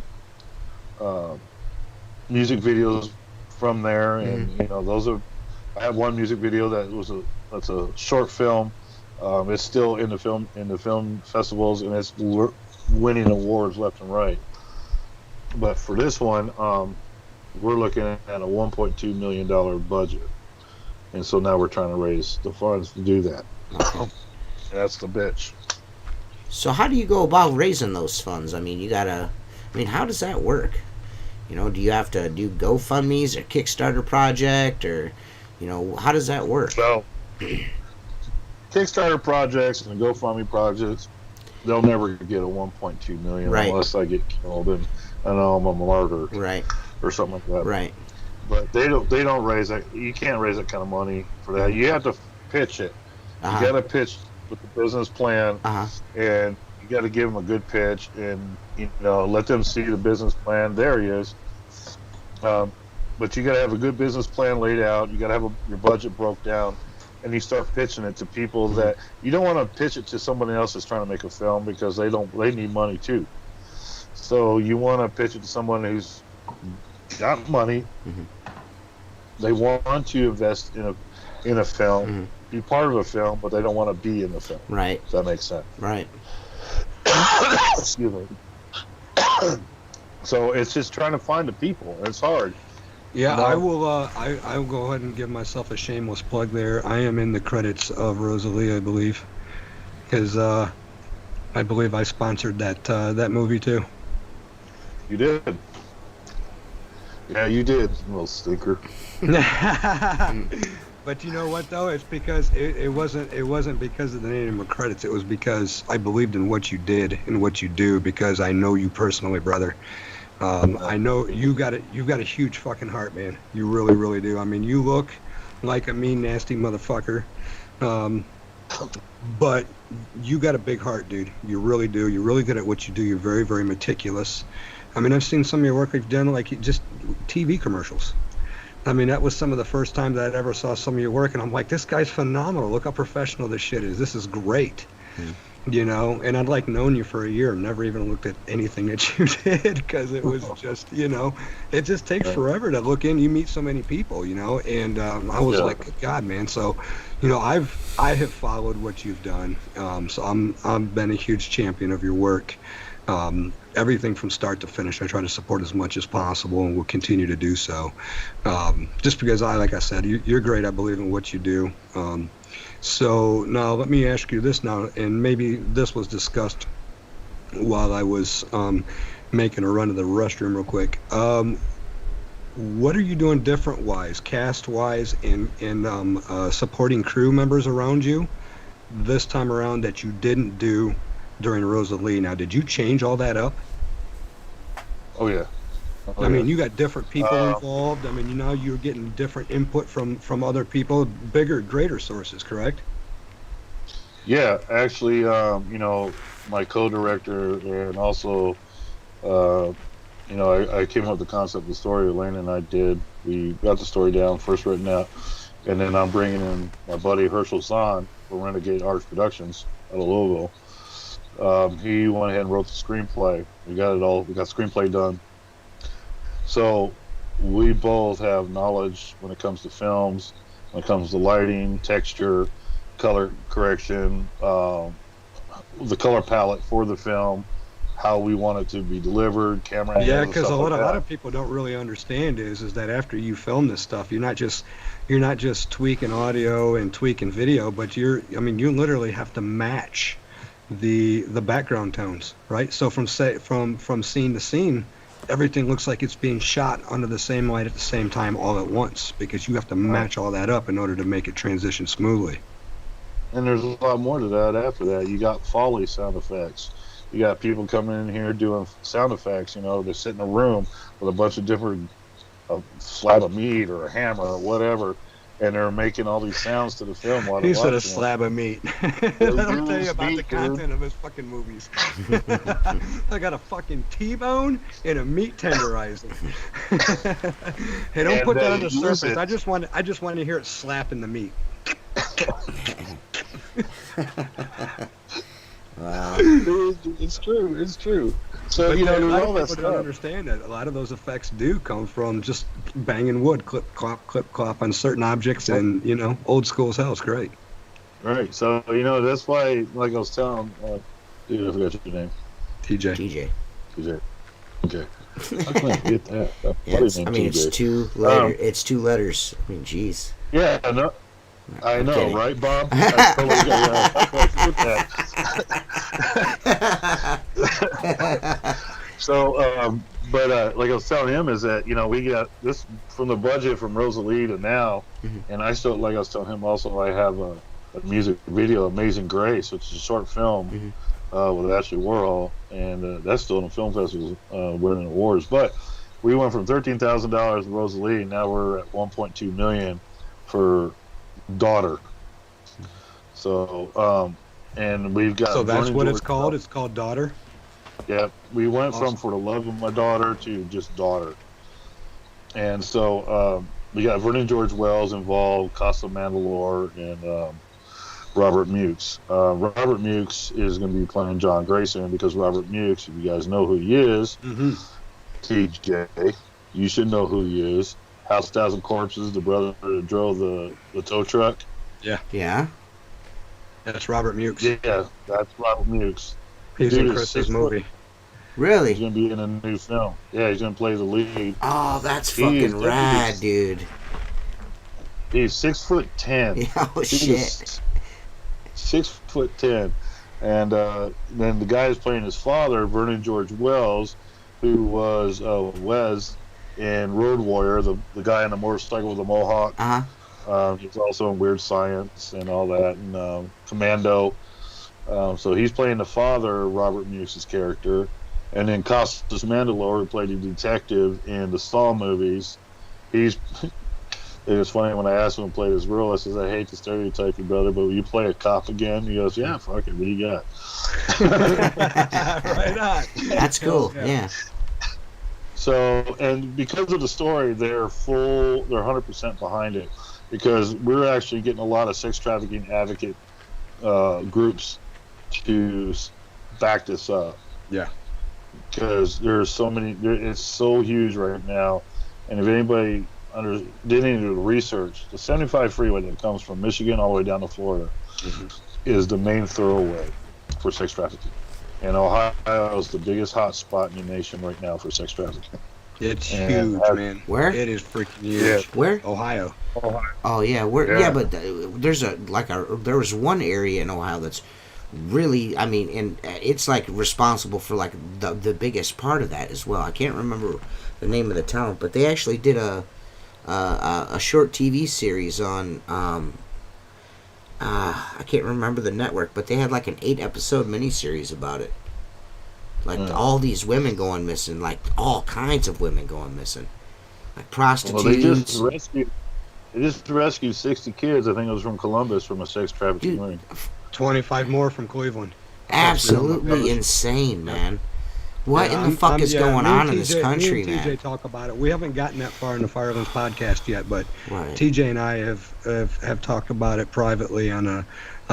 music videos from there, and those are. I have one music video that's a short film. It's still in the film festivals, and it's winning awards left and right. But for this one, we're looking at a $1.2 million budget, and so now we're trying to raise the funds to do that. Okay. That's the bitch. So how do you go about raising those funds? How does that work? Do you have to do GoFundMe's or Kickstarter project, or, how does that work? So, Kickstarter projects and GoFundMe projects, they'll never get a 1.2 million Right. unless I get killed and I know I'm a martyr Right, or something like that. right. But they don't raise that. You can't raise that kind of money for that. You have to pitch it. Uh-huh. You got to pitch with the business plan, Uh-huh. and you got to give them a good pitch, and let them see the business plan. There he is. But you got to have a good business plan laid out. You got to have your budget broke down, and you start pitching it to people that you don't want to pitch it to somebody else that's trying to make a film, because they need money too. So you want to pitch it to someone who's got money. Mhm. They want to invest in a film, Mhm. be part of a film, but they don't want to be in the film. Right, If that makes sense. right. Excuse me. So it's just trying to find the people. It's hard. Yeah, No. I will. I will go ahead and give myself a shameless plug there. I am in the credits of Rosalie, I believe, because I believe I sponsored that movie too. You did. Yeah, you did, little stinker. But you know what though? It's because it wasn't because of the name of credits. It was because I believed in what you did and what you do, because I know you personally, brother. I know you've got a huge fucking heart, man. You really, really do. I mean, you look like a mean, nasty motherfucker, but you got a big heart, dude. You really do. You're really good at what you do. You're very, very meticulous. I mean, I've seen some of your work you've done, like just TV commercials. I mean, that was some of the first times I ever saw some of your work, and I'm like, this guy's phenomenal. Look how professional this shit is. This is great. And I'd like known you for a year and never even looked at anything that you did, because it was just, it just takes forever to look in. You meet so many people, and I was like, God, man. So, I have followed what you've done. So I've been a huge champion of your work. Everything from start to finish, I try to support as much as possible, and will continue to do so. Just because like I said, you're great. I believe in what you do. So now let me ask you this now, and maybe this was discussed while I was making a run to the restroom real quick. What are you doing different-wise, cast-wise, in supporting crew members around you this time around that you didn't do during Rosalie? Now, did you change all that up? Oh yeah. I mean, you got different people involved. I mean, you're getting different input from other people, bigger, greater sources, correct? Yeah, actually, my co-director, and also, I came up with the concept of the story. Elaine and I did. We got the story down, first written out, and then I'm bringing in my buddy Herschel Zahn for Renegade Arts Productions out of Louisville. He went ahead and wrote the screenplay. We got it all. We got screenplay done. So we both have knowledge when it comes to films, when it comes to lighting, texture, color correction, the color palette for the film, how we want it to be delivered, camera angles. Yeah, because a lot like of people don't really understand is that after you film this stuff, you're not just tweaking audio and tweaking video, but you literally have to match the background tones, right? So from scene to scene, everything looks like it's being shot under the same light at the same time all at once, because you have to match all that up in order to make it transition smoothly. And there's a lot more to that after that. You got Foley sound effects. You got people coming in here doing sound effects. They sit in a room with a bunch of different slab of meat or a hammer or whatever, and they're making all these sounds to the film while they're He said watching a slab of meat. That'll tell you about the content of his fucking movies. I got a fucking T-bone and a meat tenderizer. Hey, don't put that on the surface. I just want to hear it slapping the meat. Wow. It's true. So But there's all that people don't stuff. understand that a lot of those effects do come from just banging wood, clip clop on certain objects, and old school as hell. It's great. Right. So that's why, like I was telling, dude, I forgot your name. TJ. TJ. Okay. How can I get that? It's two letters. It's 2 letters. I mean, jeez. Yeah, I know, kidding. right, Bob? I totally got that. So, but like I was telling him, is that we got this from the budget from Rosalie to now, and I still, like I was telling him, also I have a music video, Amazing Grace, which is a short film with Ashley Warhol, and that's still in the film festival winning awards. But we went from $13,000 with Rosalie, now we're at $1.2 million for Daughter. So and we've got, So that's Vernon what George it's called. Wells. It's called Daughter. Yeah, we went Awesome. from For the Love of My Daughter to just Daughter. And so we got Vernon George Wells involved, Costa Mandalore, and Robert Mukes. Robert Mukes is going to be playing John Grayson, because Robert Mukes, if you guys know who he is, TJ, you should know who he is. House 1,000 Corpses, the brother that drove the tow truck. Yeah. That's Robert Mukes. Yeah, that's Robert Mukes. He's Dude in is Chris's 6 movie. He's Really? going to be in a new film. Yeah, he's going to play the lead. Oh, that's He fucking is rad, dude. He's 6'10". Oh shit. 6'10", and then the guy who's playing his father, Vernon George Wells, who was Wes in Road Warrior, the guy on the motorcycle with the mohawk. He's also in Weird Science and all that, and Commando. So he's playing the father, Robert Muse's character, and then Costas Mandalore, who played a detective in the Saw movies. It was funny when I asked him to play this role. I says, "I hate to stereotype you, brother, but will you play a cop again?" He goes, "Yeah, fuck it. What do you got?" Right on. That's cool. Yeah. So, and because of the story, they're 100% behind it, because we're actually getting a lot of sex trafficking advocate groups to back this up. Yeah. Because there's so many, it's so huge right now, and if anybody did any of the research, the 75 freeway that comes from Michigan all the way down to Florida is the main thoroughway for sex trafficking. And Ohio is the biggest hot spot in the nation right now for sex trafficking. It's huge, man. Where? It is freaking huge. Yeah. Where? Ohio. Oh yeah, but there's there was one area in Ohio that's really, I mean, and it's like responsible for like the biggest part of that as well. I can't remember the name of the town, but they actually did a short TV series on I can't remember the network, but they had like an 8-episode miniseries about it. Like all these women going missing, like all kinds of women going missing, like prostitutes. Well, they just rescued 60 kids. I think it was from Columbus, from a sex trafficking ring. 25 more from Cleveland. absolutely insane, man. What in the fuck is going on in this country, me and TJ man? talk about it. We haven't gotten that far in the Firelands podcast yet, but Right. TJ and I have talked about it privately on a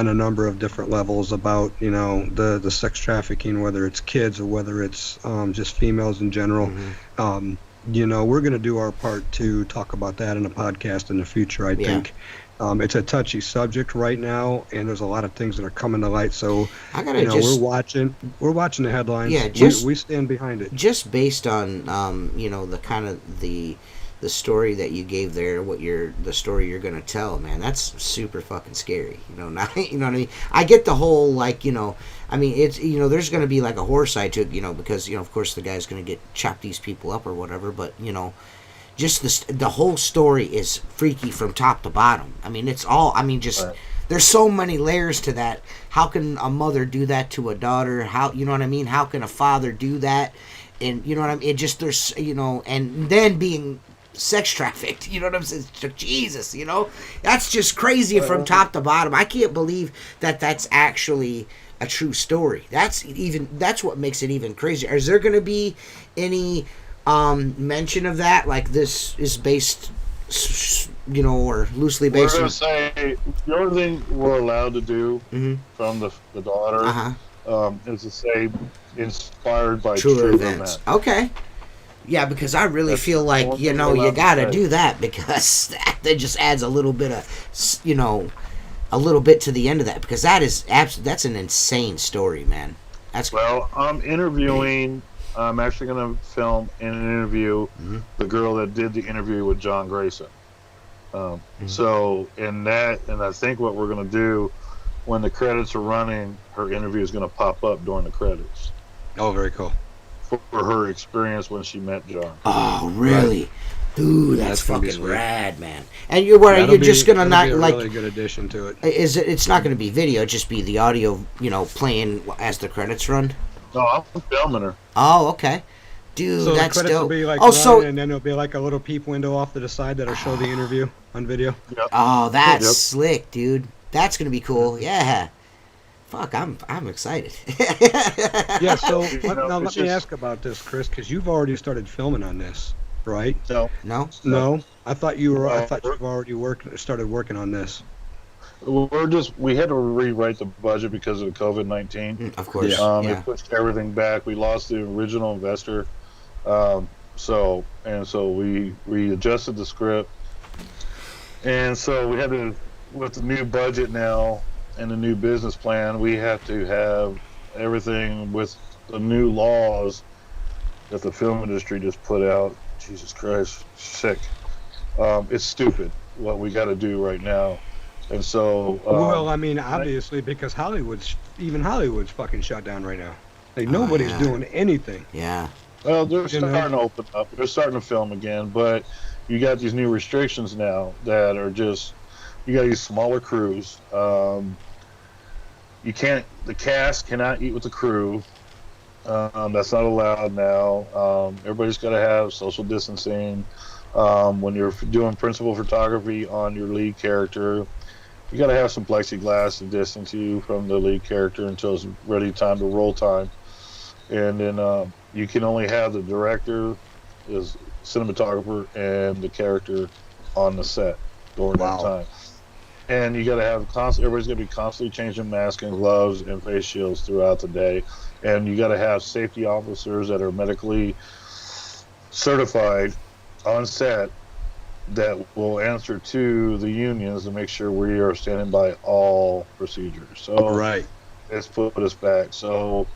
number of different levels about, you know, the sex trafficking, whether it's kids or whether it's just females in general. Mm-hmm. You know, we're going to do our part to talk about that in a podcast in the future, I think. It's a touchy subject right now, and there's a lot of things that are coming to light. So, I gotta you know, just we're watching the headlines. Yeah, just- we stand behind it. just based on you know, the kind of the story that you gave there, the story you're gonna tell, man, that's super fucking scary. You know, not you know what I mean. I get the whole, like, you know, I mean, it's, you know, there's gonna be like a horror side to it, you know, because, you know, of course the guy's gonna chop these people up or whatever, but, you know, just the whole story is freaky from top to bottom. I mean, it's all, I mean, just. Right. There's so many layers to that. How can a mother do that to a daughter? How, you know what I mean? How can a father do that? And you know what I mean? It just, there's, you know, and then being sex trafficked, you know what I'm saying? Jesus, you know, that's just crazy from top to bottom. I can't believe that that's actually a true story. That's what makes it even crazier. Is there going to be any mention of that? Like, this is based, you know, or loosely based? We're going to say the only thing we're allowed to do from the daughter is to say inspired by true events. Okay. Yeah, because I really feel like, you know, you got to do that, because that just adds a little bit of, you know, a little bit to the end of that, because that's an insane story, man. Well, I'm interviewing. I'm actually going to film in an interview the girl that did the interview with John Grayson. So and I think what we're going to do when the credits are running, her interview is going to pop up during the credits. Oh, very cool. For her experience when she met John. Oh, really? Right. Dude, that's fucking rad, man. And you're just gonna not, like, really good addition to it. It's not gonna be video, just be the audio, you know, playing as the credits run? No, I'm filming her. Oh, okay. Dude, so that's the credits dope. Will be like and then there'll be like a little peep window off to the side that'll show the interview on video. Yep. Oh, that's slick, dude. That's gonna be cool. Yeah. Fuck, I'm excited. Yeah, so now let me ask about this, Chris, because you've already started filming on this, right? No. I thought you've already started working on this. We had to rewrite the budget because of COVID-19. Of course. They pushed everything back. We lost the original investor. So we adjusted the script. And so we had to, with the new budget now and the new business plan, we have to have everything with the new laws that the film industry just put out. Jesus Christ, sick. It's stupid what we got to do right now. And so well, I mean, obviously, because Hollywood's fucking shut down right now. Like, nobody's doing anything. Yeah. Well, they're starting to open up. They're starting to film again, but you got these new restrictions now that are just, you got these smaller crews. The cast cannot eat with the crew. That's not allowed now. Everybody's got to have social distancing. When you're doing principal photography on your lead character, you got to have some plexiglass to distance you from the lead character until it's ready time to roll time. And then you can only have the director, the cinematographer, and the character on the set during that time. And you got to have everybody's going to be constantly changing masks and gloves and face shields throughout the day. And you got to have safety officers that are medically certified on set that will answer to the unions to make sure we are standing by all procedures. So it's put us back. So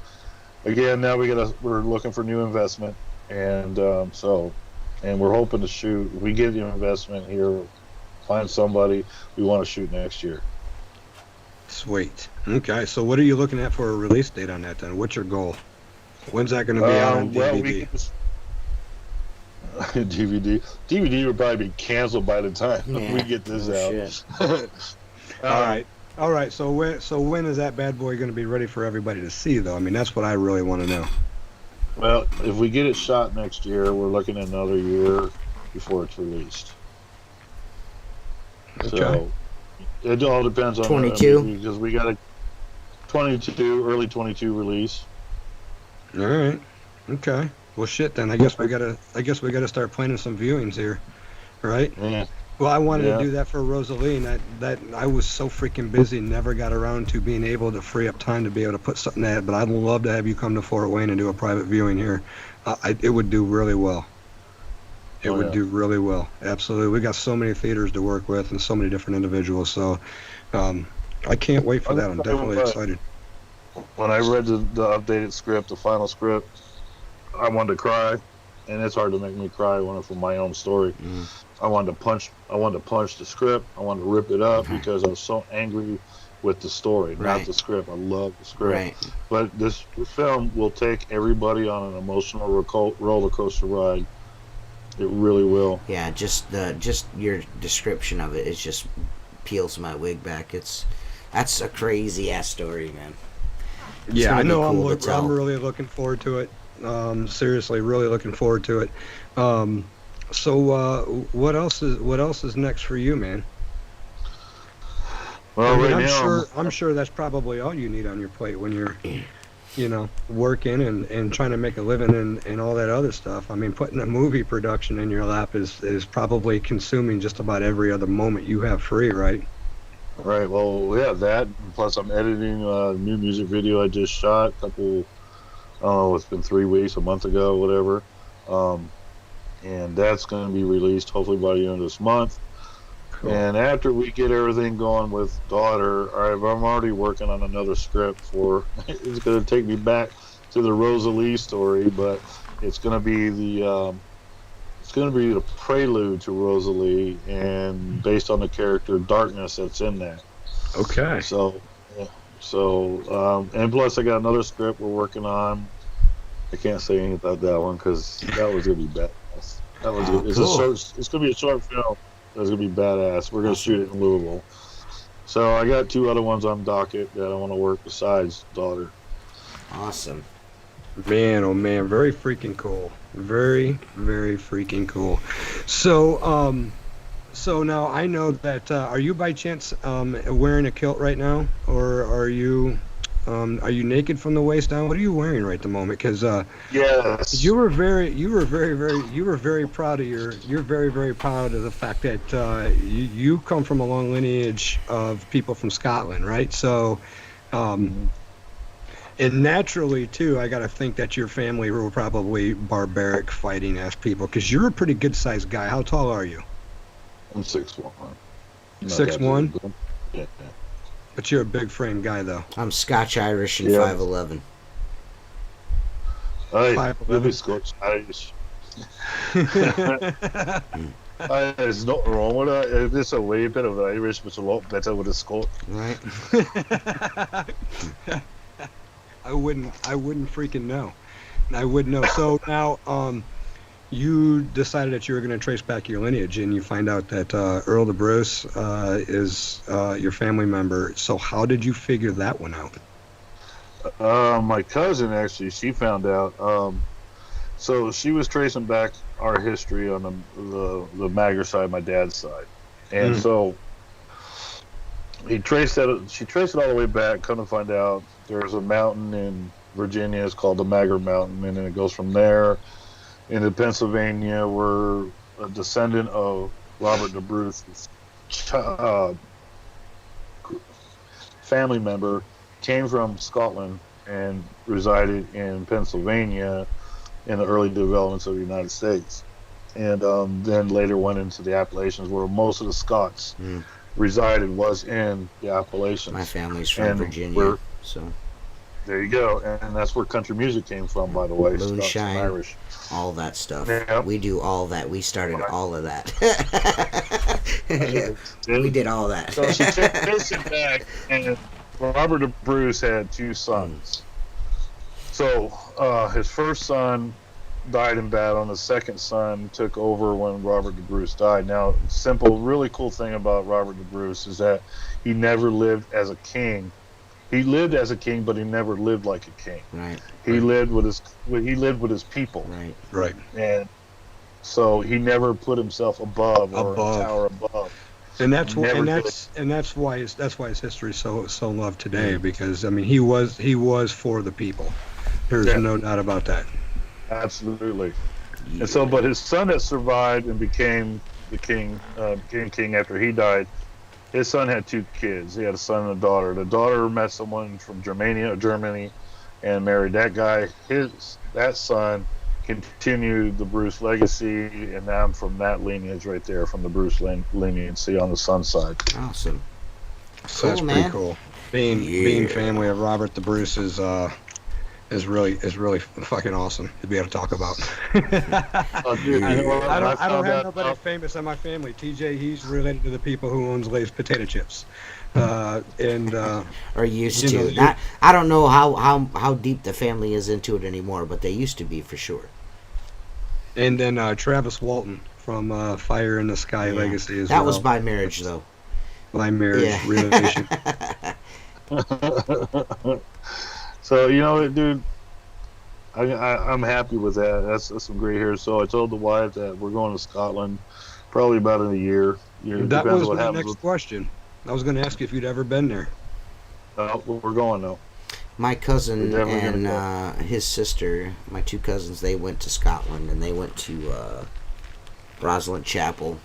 again, now we're looking for new investment, and and we're hoping to shoot. If we get the investment here, find somebody, we want to shoot next year. Sweet. Okay, so what are you looking at for a release date on that then? What's your goal? When's that going to be out on DVD? DVD will probably be canceled by the time we get this out. All right. So when is that bad boy going to be ready for everybody to see, though? I mean, that's what I really want to know. Well, if we get it shot next year, we're looking at another year before it's released. Okay. So it all depends on 22 because we got to early 22 release. All right. Okay. Well, shit. Then I guess we gotta start planning some viewings here, right? Yeah. Well, I wanted Yeah. to do that for Rosalie, and that I was so freaking busy, never got around to being able to free up time to be able to put something at it. But I'd love to have you come to Fort Wayne and do a private viewing here. It would do really well. It would do really well. Absolutely. We got so many theaters to work with and so many different individuals. So I can't wait for that. I'm definitely excited. When I read the updated script, the final script, I wanted to cry, and it's hard to make me cry when it's from my own story. I wanted to punch the script. I wanted to rip it up because I was so angry with the story, not the script. I love the script. Right. But this film will take everybody on an emotional roller coaster ride. It really will. Yeah, just your description of it just peels my wig back. That's a crazy ass story, man. Yeah, I know. Cool I'm really looking forward to it. Seriously, really looking forward to it. So what else is next for you, man? Well, I mean, right I'm sure that's probably all you need on your plate when you're, working and trying to make a living and all that other stuff. I mean, putting a movie production in your lap is probably consuming just about every other moment you have free, right? Right. Well, yeah, that. Plus, I'm editing a new music video I just shot. It's been 3 weeks, a month ago, whatever. And that's going to be released hopefully by the end of this month. Cool. And after we get everything going with daughter, I'm already working on another script for. It's going to take me back to the Rosalie story, but it's going to be the prelude to Rosalie, and based on the character Darkness that's in that. Okay. And plus I got another script we're working on. I can't say anything about that one because that was gonna be badass. That was cool. It's gonna be a short film. That's gonna be badass. We're gonna shoot it in Louisville. So I got 2 other ones on docket that I want to work besides daughter. Awesome. Man, oh man, very freaking cool. Very, very freaking cool. So now I know that are you by chance wearing a kilt right now, or are you naked from the waist down? What are you wearing right at the moment? Because yes, you were very proud of you're very, very proud of the fact that you come from a long lineage of people from Scotland, right? So. And naturally, too, I got to think that your family were probably barbaric fighting-ass people, because you're a pretty good-sized guy. How tall are you? I'm 6'1". 6'1"? Yeah. But you're a big-frame guy, though. I'm Scotch-Irish and 5'11". Hey, you'll be Scotch-Irish. There's nothing wrong with that. It's a way bit of Irish, but it's a lot better with a Scot. Right. I wouldn't freaking know. I wouldn't know. So now, you decided that you were going to trace back your lineage, and you find out that Earl de Bruce is your family member. So how did you figure that one out? My cousin, actually, she found out. So she was tracing back our history on the Maggard side, my dad's side. And so she traced it all the way back. Come to find out, there's a mountain in Virginia. It's called the Maggard Mountain, and then it goes from there into Pennsylvania. We're a descendant of Robert de Bruce's family member, came from Scotland and resided in Pennsylvania in the early developments of the United States, and then later went into the Appalachians, where most of the Scots resided was in the Appalachians. My family's from Virginia, so there you go, and that's where country music came from, by the way. Moonshine, Irish, all that stuff. Yep. We do all that. We started all of that. We did all that. So she traced it back, and Robert de Bruce had 2 sons. So his first son died in battle, and the second son took over when Robert de Bruce died. Now, really cool thing about Robert de Bruce is that he never lived as a king. He lived as a king, but he never lived like a king. Right. He lived with his people. Right. Right. And so he never put himself above or a tower above. And that's why, Never and that's why his history is so loved today, because I mean he was for the people. There's no doubt about that. Absolutely. And so, but his son that survived and became the king, became king after he died. His son had 2 kids. He had a son and a daughter. The daughter met someone from Germany, and married that guy. That son continued the Bruce legacy, and now I'm from that lineage right there, from the Bruce lineage. See on the son's side. Awesome. So that's pretty cool. Being family of Robert the Bruce is really fucking awesome to be able to talk about. Dude, I don't have nobody famous in my family. TJ, he's related to the people who owns Lay's potato chips, or used to. I don't know how deep the family is into it anymore, but they used to be for sure. And then Travis Walton from Fire in the Sky Legacy as that well. was by marriage, though. By marriage, relation. So dude, I'm happy with that. That's some great hair. So I told the wife that we're going to Scotland, probably about in a year. That was my next question. I was going to ask you if you'd ever been there. We're going though. My cousin and his sister, my 2 cousins, they went to Scotland, and they went to Rosalind Chapel.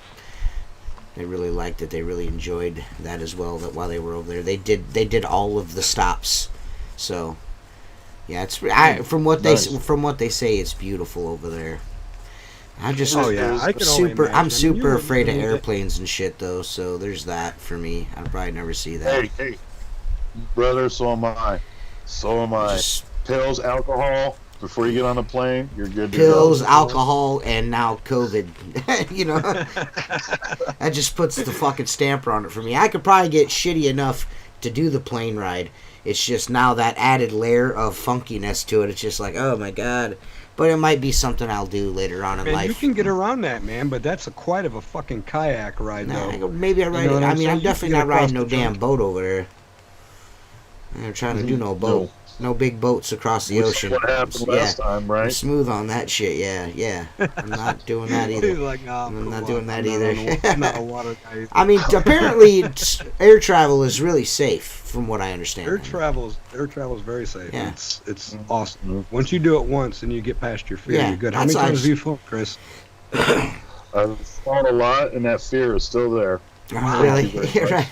They really liked it. They really enjoyed that as well. That while they were over there, they did all of the stops. So, yeah, from what they say, it's beautiful over there. I'm super afraid of airplanes and shit though. So there's that for me. I'd probably never see that. Hey, brother, so am I. Pills, alcohol. Before you get on the plane, you're good to go. Pills, alcohol, and now COVID. That just puts the fucking stamper on it for me. I could probably get shitty enough to do the plane ride. It's just now that added layer of funkiness to it. It's just like, oh my god. But it might be something I'll do later on in life. You can get around that, man, but that's quite of a fucking kayak ride, though. Maybe I ride it. I mean, I'm definitely not riding no damn boat over there. I'm trying to do no boat. No big boats across the ocean. What happened last time, right? I'm smooth on that shit, yeah. I'm not doing that either. He's like, nah, I'm not doing that either. I'm not a water guy. I mean, apparently air travel is really safe, from what I understand. Air travel is very safe. Yeah. It's awesome. Once you do it once and you get past your fear, you're good. How many times have you flown, Chris? I've flown a lot, and that fear is still there. Really? Right.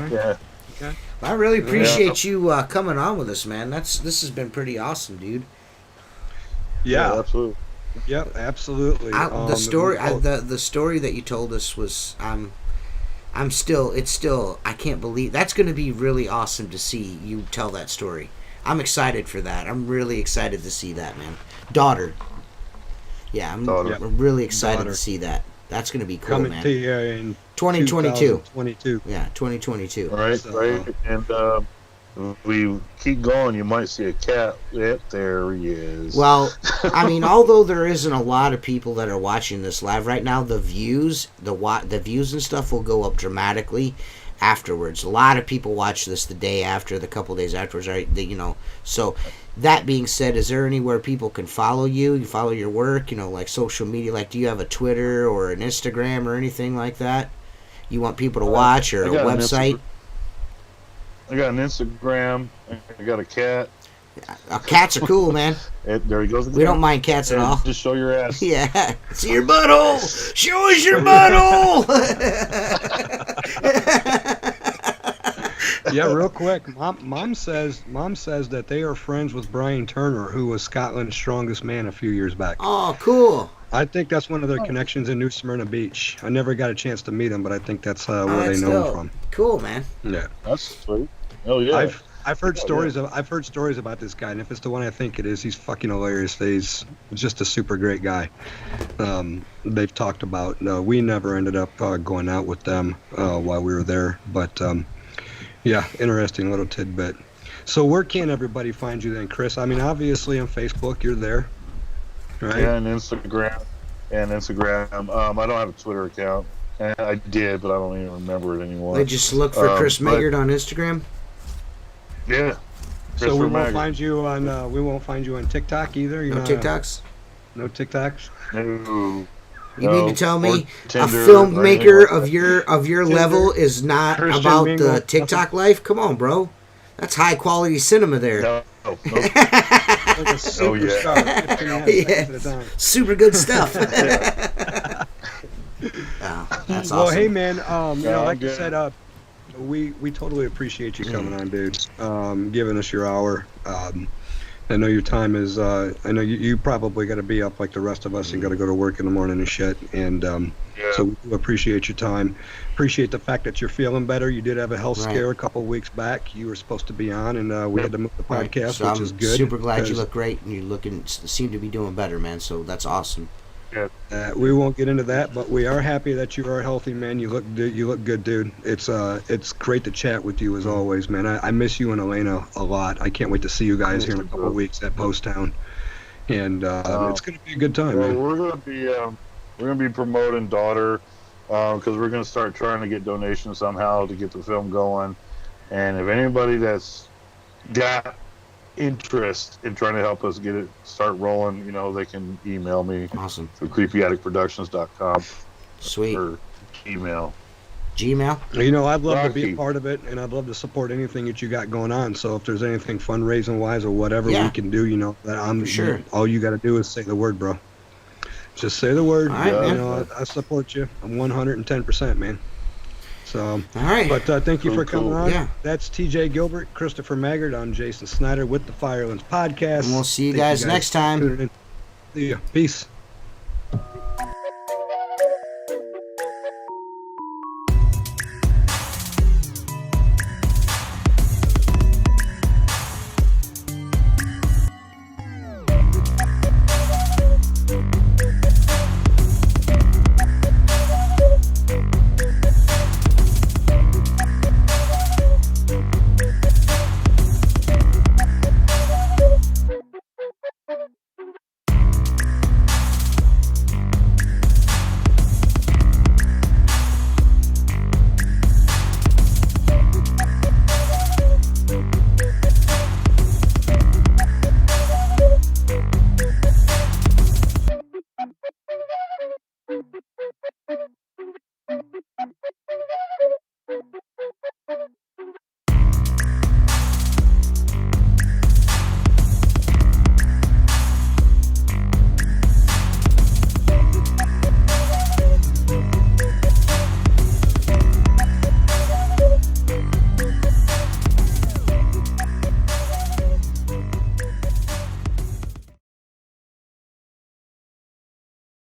Yeah. Okay. I really appreciate you coming on with us, man. This has been pretty awesome, dude. Yeah, absolutely. Yep, absolutely. The story that you told us was I can't believe that's going to be really awesome to see you tell that story. I'm excited for that. I'm really excited to see that, man. Daughter. Yeah, I'm really excited to see that. That's going to be cool, coming man. To you in 2022. 2022. Yeah, 2022. Right. And we keep going, you might see a cat. Yep, there he is. Well, I mean, although there isn't a lot of people that are watching this live right now, the views and stuff will go up dramatically afterwards. A lot of people watch this the day after, the couple days afterwards, right? So that being said, is there anywhere people can follow you? You follow your work, like social media? Like, do you have a Twitter or an Instagram or anything like that? You want people to watch, or a website? I got an Instagram. I got a cat. Cats are cool, man. There he goes again. We don't mind cats at all. Just show your ass. Yeah. See your butthole. Show us your butthole. Yeah, real quick. Mom says that they are friends with Brian Turner, who was Scotland's strongest man a few years back. Oh, cool. I think that's one of their connections in New Smyrna Beach. I never got a chance to meet him, but I think that's where they know him from. Cool, man. Yeah. That's sweet. Oh yeah. I've heard stories about this guy, and if it's the one I think it is, he's fucking hilarious. He's just a super great guy. They've talked about. We never ended up going out with them while we were there, but yeah, interesting little tidbit. So where can everybody find you then, Chris? I mean, obviously on Facebook, you're there, right? Yeah, and Instagram. I don't have a Twitter account. I did, but I don't even remember it anymore. They just look for Chris Maggard on Instagram. Yeah. So we won't find you on TikTok either. No TikToks. No TikToks. No. You mean to tell me a Tinder or filmmaker anything like of your level is not Christian about Mingle. the TikTok life? Come on, bro. That's high quality cinema there. No, Like a superstar. 15 and a half seconds at a time. Super good stuff. Oh, that's Well, awesome. hey, man, like I good. said, we totally appreciate you coming on, dude. Giving us your hour. I know your time is. I know you probably got to be up like the rest of us and got to go to work in the morning and shit. And so we do appreciate your time. Appreciate the fact that you're feeling better. You did have a health scare a couple of weeks back. You were supposed to be on, and we had to move the podcast, So which is good. Super glad you 'cause, look great and you seem to be doing better, man. So that's awesome. we won't get into that, but we are happy that you are healthy, man. You look good, dude. It's great to chat with you as always, man. I miss you and Elena a lot. I can't wait to see you guys here in a couple of weeks at Post Town, and it's gonna be a good time, Well, man. we're gonna be promoting Daughter because we're gonna start trying to get donations somehow to get the film going. And if anybody that's got interest in trying to help us get it start rolling, they can email me Awesome. through creepyatticproductions.com Sweet. or email. Gmail? I'd love to be a Rocky. part of it, and I'd love to support anything that you got going on. So if there's anything fundraising wise or whatever Yeah. we can do, that For sure. all you got to do is say the word, bro. Just say the word. All right, man. I support you. I'm 110%, man. So, All right. but thank you for coming Cool. on. Yeah. That's TJ Gilbert, Christopher Maggard. I'm Jason Snyder with the Firelands podcast. And we'll see you Thank guys next time. for tuning in. See ya. Peace.